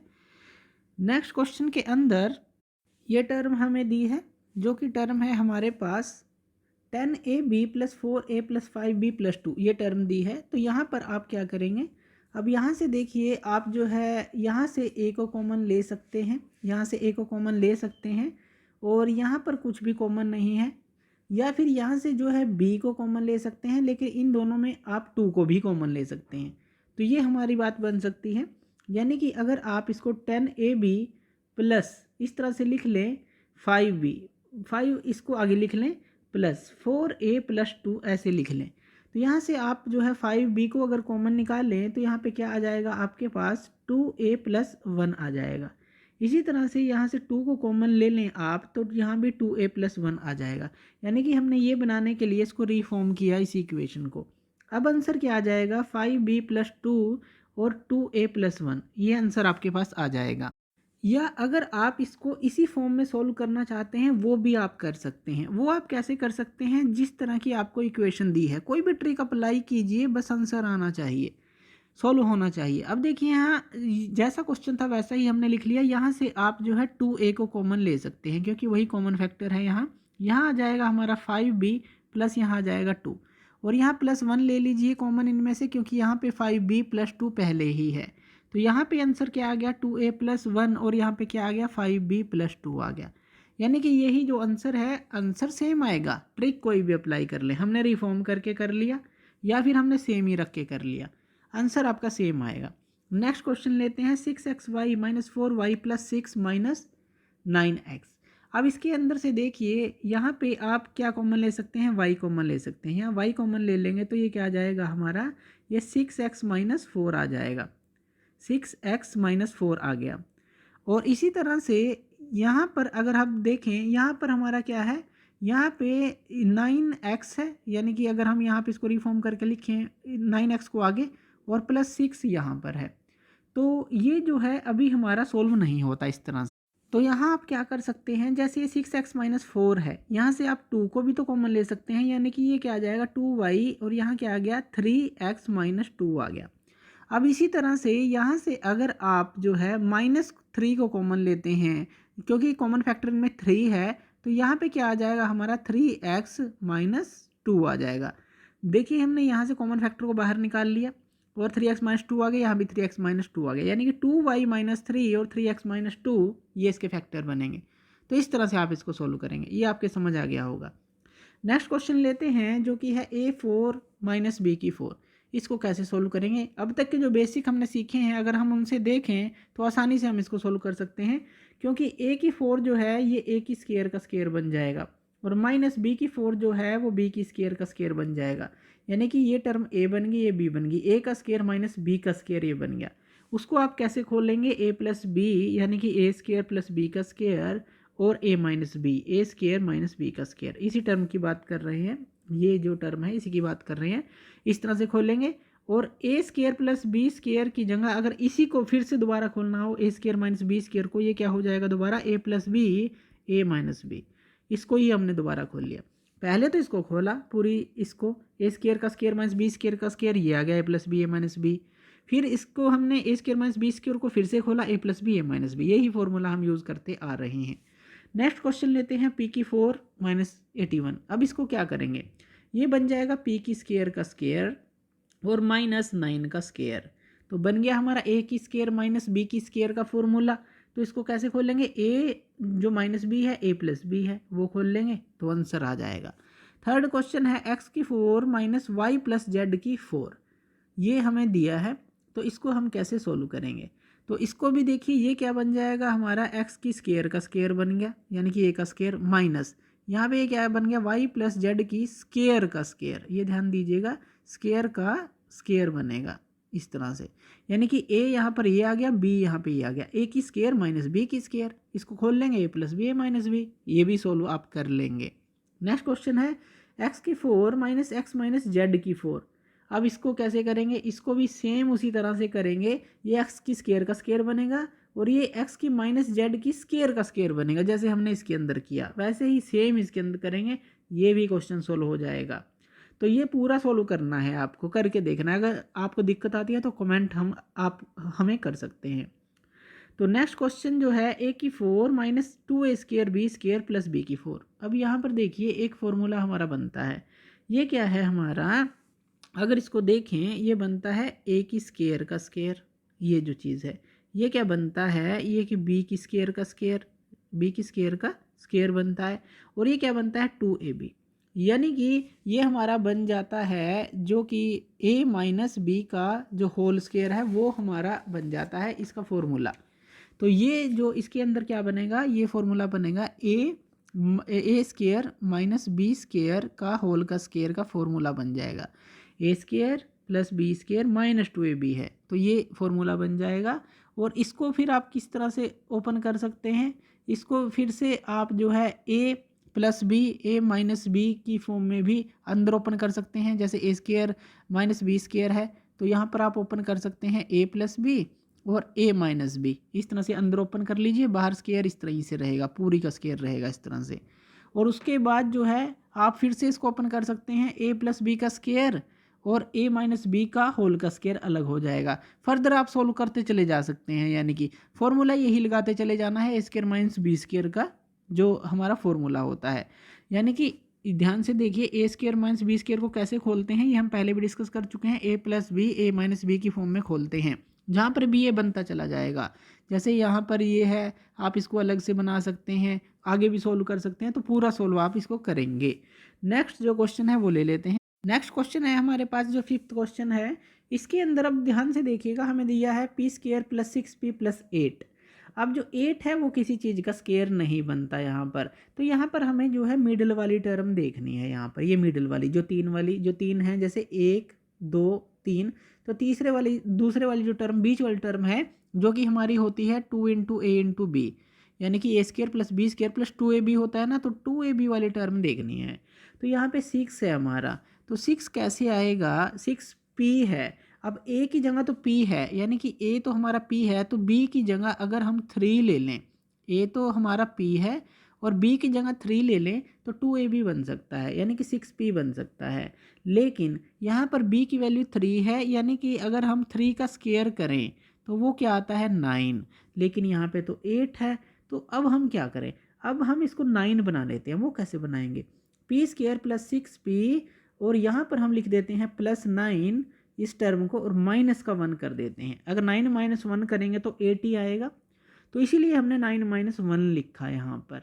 नेक्स्ट क्वेश्चन के अंदर ये टर्म हमें दी है, जो कि टर्म है हमारे पास 10ab + 4a + 5b + 2, ये टर्म दी है। तो यहाँ पर आप क्या करेंगे, अब यहाँ से देखिए आप जो है यहाँ से a को कॉमन ले सकते हैं, यहाँ से a को कॉमन ले सकते हैं, और यहाँ पर कुछ भी कॉमन नहीं है, या फिर यहाँ से जो है b को कॉमन ले सकते हैं, लेकिन इन दोनों में आप 2 को भी कॉमन ले सकते हैं। तो ये हमारी बात बन सकती है, यानी कि अगर आप इसको 10ab प्लस इस तरह से लिख लें 5b, 5 इसको आगे लिख लें प्लस 4a + 2 ऐसे लिख लें। तो यहाँ से आप जो है 5b को अगर कॉमन निकालें तो यहाँ पे क्या आ जाएगा, आपके पास 2a + 1 आ जाएगा। इसी तरह से यहाँ से 2 को कॉमन ले लें आप, तो यहाँ भी 2a + 1 आ जाएगा। यानी कि हमने ये बनाने के लिए इसको रिफॉर्म किया इस इक्वेशन को। अब आंसर क्या आ जाएगा, 5b + 2 और 2a + 1, ये आंसर आपके पास आ जाएगा। या अगर आप इसको इसी फॉर्म में सॉल्व करना चाहते हैं वो भी आप कर सकते हैं। वो आप कैसे कर सकते हैं, जिस तरह की आपको इक्वेशन दी है कोई भी ट्रिक अप्लाई कीजिए, बस आंसर आना चाहिए, सॉल्व होना चाहिए। अब देखिए यहाँ जैसा क्वेश्चन था वैसा ही हमने लिख लिया। यहाँ से आप जो है 2a को कॉमन ले सकते हैं, क्योंकि वही कॉमन फैक्टर है। यहाँ आ जाएगा हमारा 5b प्लस यहाँ आ जाएगा 2, और यहाँ +1 ले लीजिए कॉमन इनमें से, क्योंकि यहाँ पे 5b + 2 पहले ही है। तो यहाँ पे आंसर क्या आ गया, 2a + 1, और यहाँ पे क्या आ गया, 5b + 2 आ गया। यानी कि यही जो आंसर है, आंसर सेम आएगा, ट्रिक कोई भी अप्लाई कर ले। हमने रिफॉर्म करके कर लिया या फिर हमने सेम ही रख के कर लिया, आंसर आपका सेम आएगा। नेक्स्ट क्वेश्चन लेते हैं, 6xy - 4y + 6 - 9x। अब इसके अंदर से देखिए यहाँ पे आप क्या कॉमन ले सकते हैं, y कॉमन ले सकते हैं। यहाँ y कॉमन ले लेंगे तो ये क्या आ जाएगा हमारा, ये 6x - 4 आ जाएगा, 6x - 4 आ गया। और इसी तरह से यहाँ पर अगर आप देखें, यहाँ पर हमारा क्या है, यहाँ पे 9x है, यानी कि अगर हम यहाँ पे इसको रिफॉर्म करके लिखें 9x को आगे और +6 यहाँ पर है, तो ये जो है अभी हमारा सोल्व नहीं होता इस तरह से। तो यहाँ आप क्या कर सकते हैं, जैसे ये 6x - 4 है, यहाँ से आप 2 को भी तो कॉमन ले सकते हैं, यानी कि ये क्या आ जाएगा 2y, और यहाँ क्या आ गया 3x - 2 आ गया। अब इसी तरह से यहाँ से अगर आप जो है -3 को कॉमन लेते हैं, क्योंकि कॉमन फैक्टर में 3 है, तो यहाँ पे क्या आ जाएगा हमारा 3x - 2 आ जाएगा। देखिए हमने यहाँ से कॉमन फैक्टर को बाहर निकाल लिया और 3x - 2 आ गया, यहाँ भी 3x - 2 आ गया, यानी कि 2y - 3 और 3x - 2 ये इसके फैक्टर बनेंगे। तो इस तरह से आप इसको सोल्व करेंगे, ये आपके समझ आ गया होगा। नेक्स्ट क्वेश्चन लेते हैं, जो कि है a4 - b4। इसको कैसे सोल्व करेंगे, अब तक के जो बेसिक हमने सीखे हैं अगर हम उनसे देखें तो आसानी से हम इसको सोल्व कर सकते हैं, क्योंकि a4 जो है ये a की स्क्वायर का स्क्वायर बन जाएगा, और -b4 जो है वो b की स्क्वायर का स्क्वायर बन जाएगा। यानी कि ये टर्म a बन गई, ये b बन गई, a का स्क्वायर -b का स्क्वायर ये बन गया। उसको आप कैसे खोलेंगे, a + b, यानी कि a² + b का स्क्वायर और a - b, a² - b का स्क्वायर। इसी टर्म की बात कर रहे हैं, ये जो टर्म है इसी की बात कर रहे हैं। इस तरह से खोलेंगे, और a² + b² की जगह अगर इसी को फिर से दोबारा खोलना हो, a² - b² को, ये क्या हो जाएगा दोबारा a + b, a - b। इसको ही हमने दोबारा खोल लिया। पहले तो इसको खोला पूरी, इसको a² का स्क्वायर - b² का स्क्वायर, ये आ गया a + b, a - b। फिर इसको हमने a² - b² को फिर से खोला, a + b, a - b। यही फॉर्मूला हम यूज़ करते आ रहे हैं। नेक्स्ट क्वेश्चन लेते हैं p4 - 81। अब इसको क्या करेंगे, ये बन जाएगा p की स्क्वायर का स्क्वायर और -9 का स्क्वायर। तो बन गया हमारा a की स्क्वायर - b की स्क्वायर का फॉर्मूला। तो इसको कैसे खोलेंगे, a जो -b है a + b है वो खोल लेंगे, तो आंसर आ जाएगा। थर्ड क्वेश्चन है x4 - y + z4। ये हमें दिया है, तो इसको हम कैसे सोल्व करेंगे, तो इसको भी देखिए ये क्या बन जाएगा हमारा, x की स्क्वायर का स्क्वायर बन गया, यानी कि a का स्क्वायर माइनस, यहाँ पे ये क्या बन गया y + z की स्क्वायर का स्क्वायर। ये ध्यान दीजिएगा, स्क्वायर का स्केयर बनेगा इस तरह से, यानी कि ए यहाँ पर ये आ गया, बी यहाँ पे ये आ गया, ए की स्केयर माइनस बी की स्केयर, इसको खोल लेंगे ए plus B A minus B, ये भी सोल्व आप कर लेंगे। नेक्स्ट क्वेश्चन है एक्स की 4 माइनस एक्स माइनस जेड की 4। अब इसको कैसे करेंगे, इसको भी सेम उसी तरह से करेंगे, ये एक्स की स्केयर का स्केयर बनेगा और ये एक्स की माइनस जेड की स्केयर का स्केयर बनेगा, जैसे हमने इसके अंदर किया वैसे ही सेम इसके अंदर करेंगे, ये भी क्वेश्चन सोल्व हो जाएगा। तो ये पूरा सोल्व करना है, आपको करके देखना है। अगर आपको दिक्कत आती है तो कमेंट आप हमें कर सकते हैं। तो नेक्स्ट क्वेश्चन जो है ए की 4 minus 2a square B square plus B की 4। अब यहाँ पर देखिए एक फॉर्मूला हमारा बनता है, ये क्या है हमारा, अगर इसको देखें ये बनता है ए की स्केयर का स्केयर, ये जो चीज़ है ये क्या बनता है, ये कि बी की स्केयर का स्केयर, बी की स्केयर का स्केयर बनता है, और ये क्या बनता है 2ab, यानी कि ये हमारा बन जाता है जो कि a माइनस बी का जो होल स्केयर है वो हमारा बन जाता है इसका फॉर्मूला। तो ये जो इसके अंदर क्या बनेगा, ये फॉर्मूला बनेगा A square minus B square का होल का स्केयर का फॉर्मूला बन जाएगा, A square plus B square minus 2ab है, तो ये फॉर्मूला बन जाएगा। और इसको फिर आप किस तरह से ओपन कर सकते हैं, इसको फिर से आप जो है A plus B A minus B की फॉर्म में भी अंदर ओपन कर सकते हैं, जैसे ए स्केयर माइनस बी स्केयर है तो यहाँ पर आप ओपन कर सकते हैं ए प्लस बी और ए माइनस बी, इस तरह से अंदर ओपन कर लीजिए, बाहर स्केयर इस तरह से रहेगा, पूरी का स्केयर रहेगा इस तरह से। और उसके बाद जो है आप फिर से इसको ओपन कर सकते हैं, ए प्लस बी का स्केयर और ए माइनस बी का होल का स्केयर अलग हो जाएगा। फर्दर आप सोल्व करते चले जा सकते हैं, यानी कि फॉर्मूला यही लगाते चले जाना है, A square minus B square का जो हमारा फॉर्मूला होता है। यानी कि ध्यान से देखिए ए स्केयर माइनस बी स्केयर को कैसे खोलते हैं, ये हम पहले भी डिस्कस कर चुके हैं, ए plus B A minus B की फॉर्म में खोलते हैं, जहाँ पर भी ये बनता चला जाएगा। जैसे यहाँ पर ये है, आप इसको अलग से बना सकते हैं, आगे भी सोल्व कर सकते हैं, तो पूरा सोल्व आप इसको करेंगे। नेक्स्ट जो क्वेश्चन है वो ले लेते हैं। नेक्स्ट क्वेश्चन है हमारे पास जो 5th क्वेश्चन है, इसके अंदर अब ध्यान से देखिएगा, हमें दिया है P square plus 6p plus 8। अब जो 8 है वो किसी चीज़ का स्केयर नहीं बनता यहाँ पर, तो यहाँ पर हमें जो है मिडिल वाली टर्म देखनी है। यहाँ पर ये मिडिल वाली जो 3 है, जैसे 1 2 3, तो दूसरे वाली जो टर्म बीच वाली टर्म है जो कि हमारी होती है 2 इंटू ए इंटू बी, यानी कि A square plus B square plus 2ab होता है ना, तो 2ab वाली टर्म देखनी है। तो यहाँ पे 6 है हमारा, तो 6 कैसे आएगा, 6p है। अब a की जगह तो p है, यानी कि a तो हमारा p है, तो b की जगह अगर हम 3 ले लें, a तो हमारा p है और b की जगह 3 ले लें तो 2ab बन सकता है, यानी कि 6p बन सकता है। लेकिन यहाँ पर b की वैल्यू 3 है, यानी कि अगर हम 3 का स्केयर करें तो वो क्या आता है 9, लेकिन यहाँ पे तो 8 है। तो अब हम क्या करें, अब हम इसको 9 बना लेते हैं। वो कैसे बनाएंगे, p स्केयर प्लस 6p और यहाँ पर हम लिख देते हैं प्लस 9 इस टर्म को और माइनस का 1 कर देते हैं। अगर 9 माइनस 1 करेंगे तो 8 ही आएगा, तो इसीलिए हमने 9 माइनस 1 लिखा है यहाँ पर।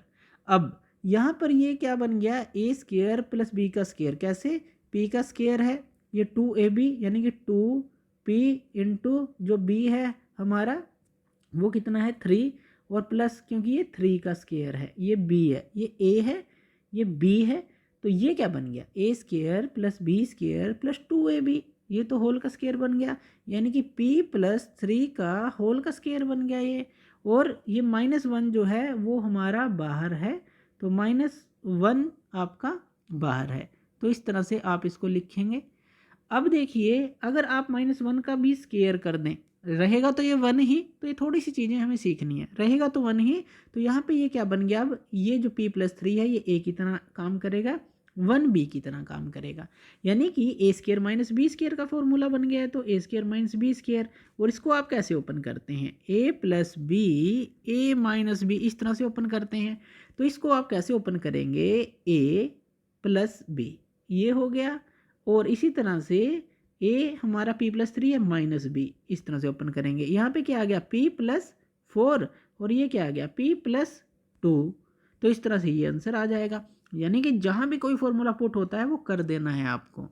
अब यहाँ पर ये क्या बन गया, ए स्केयर प्लस बी का स्केयर, कैसे, p का स्केयर है ये 2ab, यानी कि 2p इंटू जो b है हमारा वो कितना है 3, और प्लस क्योंकि ये 3 का स्केयर है, ये b है, ये a है, ये b है, तो ये क्या बन गया, A square plus B square plus 2ab, ये तो होल का स्केयर बन गया, यानी कि p प्लस 3 का होल का स्केयर बन गया ये। और ये -1 जो है वो हमारा बाहर है, तो -1 आपका बाहर है, तो इस तरह से आप इसको लिखेंगे। अब देखिए अगर आप -1 का भी स्केयर कर दें, रहेगा तो ये 1 ही, तो ये थोड़ी सी चीज़ें हमें सीखनी है, रहेगा तो 1 ही, तो यहाँ पे ये क्या बन गया, अब ये जो p प्लस 3 है ये a की तरह काम करेगा, 1b की तरह काम करेगा, यानी कि A square minus B square का फॉर्मूला बन गया है, तो ए स्केयर माइनस बी स्केयर। और इसको आप कैसे ओपन करते हैं, ए plus B A minus B, इस तरह से ओपन करते हैं। तो इसको आप कैसे ओपन करेंगे, ए प्लस बी, ये हो गया, और इसी तरह से ए हमारा p प्लस 3 है माइनस बी, इस तरह से ओपन करेंगे। यहाँ पे क्या आ गया p प्लस 4 और ये क्या आ गया p प्लस 2, तो इस तरह से ये आंसर आ जाएगा। यानी कि जहाँ भी कोई फॉर्मूला पुट होता है वो कर देना है आपको।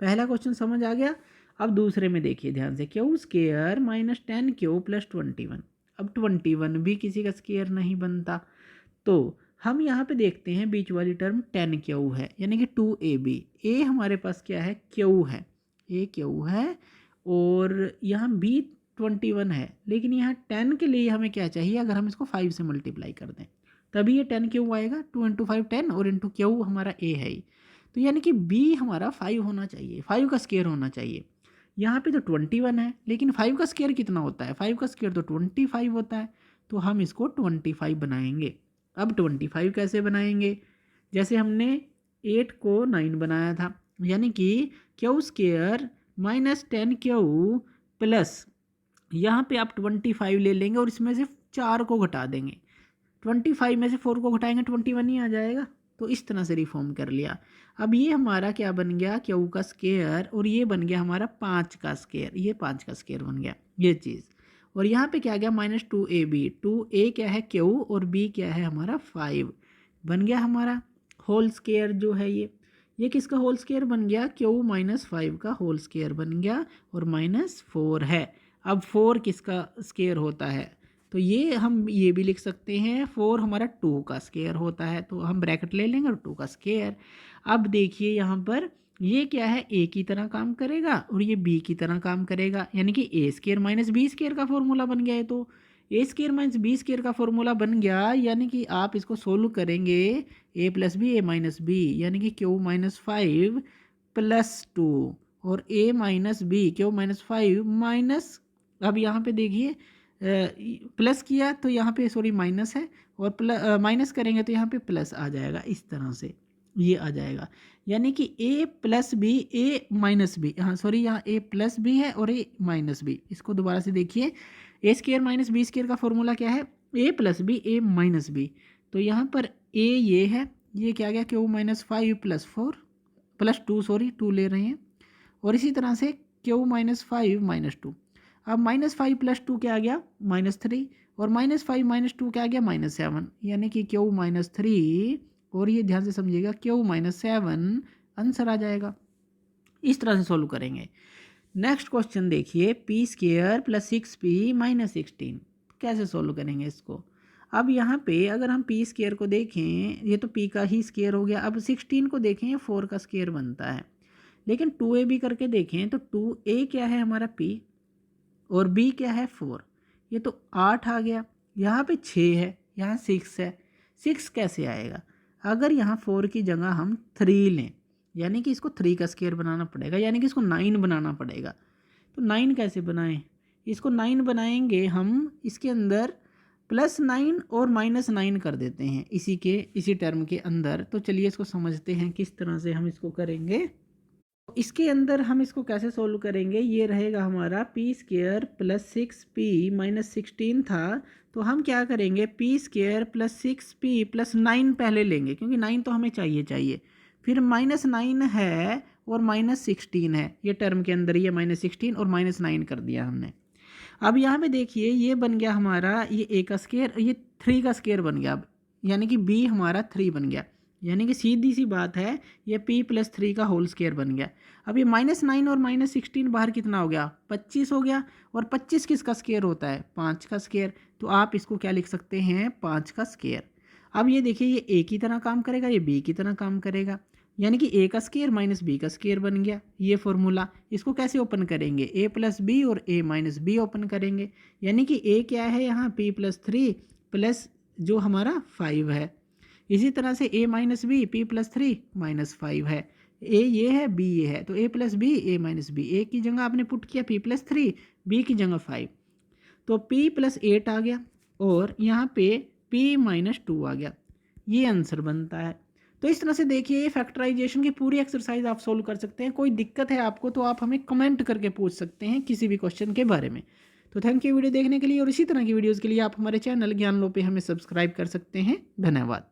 पहला क्वेश्चन समझ आ गया। अब दूसरे में देखिए ध्यान से, Q square minus 10q plus 21। अब 21 भी किसी का स्केयर नहीं बनता, तो हम यहाँ पे देखते हैं बीच वाली टर्म 10q है, यानी कि 2ab, a हमारे पास क्या है q है, ए क्यू है और यहाँ बी 21 है, लेकिन यहाँ 10 के लिए हमें क्या चाहिए, अगर हम इसको 5 से मल्टीप्लाई कर दें तभी ये 10 क्यू आएगा। 2 इंटू 5 10 और इंटू क्यू हमारा ए है ही, तो यानी कि बी हमारा 5 होना चाहिए, 5 का स्क्वायर होना चाहिए। यहाँ पे तो 21 है, लेकिन 5 का स्क्वायर कितना होता है, 5 का स्क्वायर तो 25 होता है, तो हम इसको 25 बनाएंगे। अब 25 कैसे बनाएंगे, जैसे हमने 8 को 9 बनाया था, यानी कि Q square minus 10 Q plus यहाँ पे आप 25 ले लेंगे और इसमें से 4 को घटा देंगे, 25 में से 4 को घटाएंगे 21 ही आ जाएगा। तो इस तरह से रिफॉर्म कर लिया। अब ये हमारा क्या बन गया, क्यू का स्क्वायर, और ये बन गया हमारा 5 का स्क्वायर, ये 5 का स्क्वायर बन गया ये चीज़। और यहाँ पे क्या गया माइनस 2ab, 2a क्या है क्यू और b क्या है हमारा 5, बन गया हमारा होल स्क्वायर जो है ये किसका होल स्क्वायर बन गया, क्यू माइनस 5 का होल स्क्वायर बन गया और माइनस 4 है। अब 4 किसका स्क्वायर होता है, तो ये हम ये भी लिख सकते हैं 4 हमारा 2 का स्क्वायर होता है, तो हम ब्रैकेट ले लेंगे और 2 का स्क्वायर। अब देखिए यहाँ पर ये क्या है, ए की तरह काम करेगा और ये बी की तरह काम करेगा, यानी कि A square minus B square का फॉर्मूला बन गया है। तो A square minus B square का फॉर्मूला बन गया, यानी कि आप इसको सोल्व करेंगे A plus B A minus B, यानी कि क्यू माइनस 5 प्लस 2 और A minus B Q minus 5 minus, अब यहाँ पे देखिए प्लस किया तो यहाँ पे सॉरी माइनस है, और माइनस करेंगे तो यहाँ पे प्लस आ जाएगा, इस तरह से ये आ जाएगा, यानी कि a plus B A minus B, हाँ सॉरी यहाँ a प्लस बी है और a माइनस बी। इसको दोबारा से देखिए, A square minus B square का फॉर्मूला क्या है, a plus B A minus B, तो यहाँ पर a ये है, ये क्या गया Q minus 5 plus 4 plus 2 sorry 2 ले रहे हैं, और इसी तरह से क्यू माइनस 5 माइनस 2। अब माइनस 5 प्लस 2 क्या आ गया -3, और माइनस 5 माइनस 2 क्या आ गया -7, यानी कि क्यू माइनस 3, और ये ध्यान से समझिएगा क्यू माइनस 7 आंसर आ जाएगा। इस तरह से सोल्व करेंगे। नेक्स्ट क्वेश्चन देखिए, P square plus 6p minus 16, कैसे सोल्व करेंगे इसको। अब यहाँ पे अगर हम पी स्क्वायर को देखें, ये तो p का ही स्क्वायर हो गया, अब 16 को देखें 4 का स्क्वायर बनता है, लेकिन 2ab करके देखें तो 2a क्या है हमारा p और b क्या है 4, ये तो 8 आ गया, यहाँ पे 6 है, यहाँ 6 है, 6 कैसे आएगा, अगर यहाँ 4 की जगह हम 3 लें, यानी कि इसको 3 का स्क्वायर बनाना पड़ेगा, यानी कि इसको 9 बनाना पड़ेगा। तो 9 कैसे बनाएं, इसको 9 बनाएंगे हम, इसके अंदर +9 और -9 कर देते हैं इसी टर्म के अंदर। तो चलिए इसको समझते हैं किस तरह से हम इसको करेंगे। इसके अंदर हम इसको कैसे सोल्व करेंगे, ये रहेगा हमारा P square plus 6p minus 16 था, तो हम क्या करेंगे P square plus 6p plus 9 पहले लेंगे, क्योंकि 9 तो हमें चाहिए, फिर -9 है और -16 है, ये टर्म के अंदर ये -16 और -9 कर दिया हमने। अब यहाँ पे देखिए ये बन गया हमारा ये a का स्क्वायर, ये 3 का स्क्वायर बन गया, अब यानी कि b हमारा 3 बन गया, यानी कि सीधी सी बात है ये p प्लस 3 का होल स्क्वायर बन गया। अब ये -9 और -16 बाहर कितना हो गया 25 हो गया, और 25 किसका स्क्वायर होता है 5 का स्क्वायर, तो आप इसको क्या लिख सकते हैं 5 का स्क्वायर। अब ये देखिए ये a की तरह काम करेगा, ये b की तरह काम करेगा, यानी कि a का स्क्वायर माइनस b का स्क्वायर बन गया ये फॉर्मूला। इसको कैसे ओपन करेंगे, a प्लस बी और a माइनस बी ओपन करेंगे, यानी कि a क्या है यहाँ p प्लस 3 प्लस जो हमारा 5 है, इसी तरह से a minus B p plus 3 minus 5 है, a ये है b ये है, तो a plus B a minus B, a की जगह आपने पुट किया p प्लस 3, b की जगह 5, तो p प्लस 8 आ गया और यहाँ पे p माइनस 2 आ गया, ये आंसर बनता है। तो इस तरह से देखिए ये फैक्टराइजेशन की पूरी एक्सरसाइज आप सोल्व कर सकते हैं। कोई दिक्कत है आपको तो आप हमें कमेंट करके पूछ सकते हैं किसी भी क्वेश्चन के बारे में। तो थैंक यू वीडियो देखने के लिए, और इसी तरह की वीडियोज़ के लिए आप हमारे चैनल ज्ञान लो पे हमें सब्सक्राइब कर सकते हैं। धन्यवाद।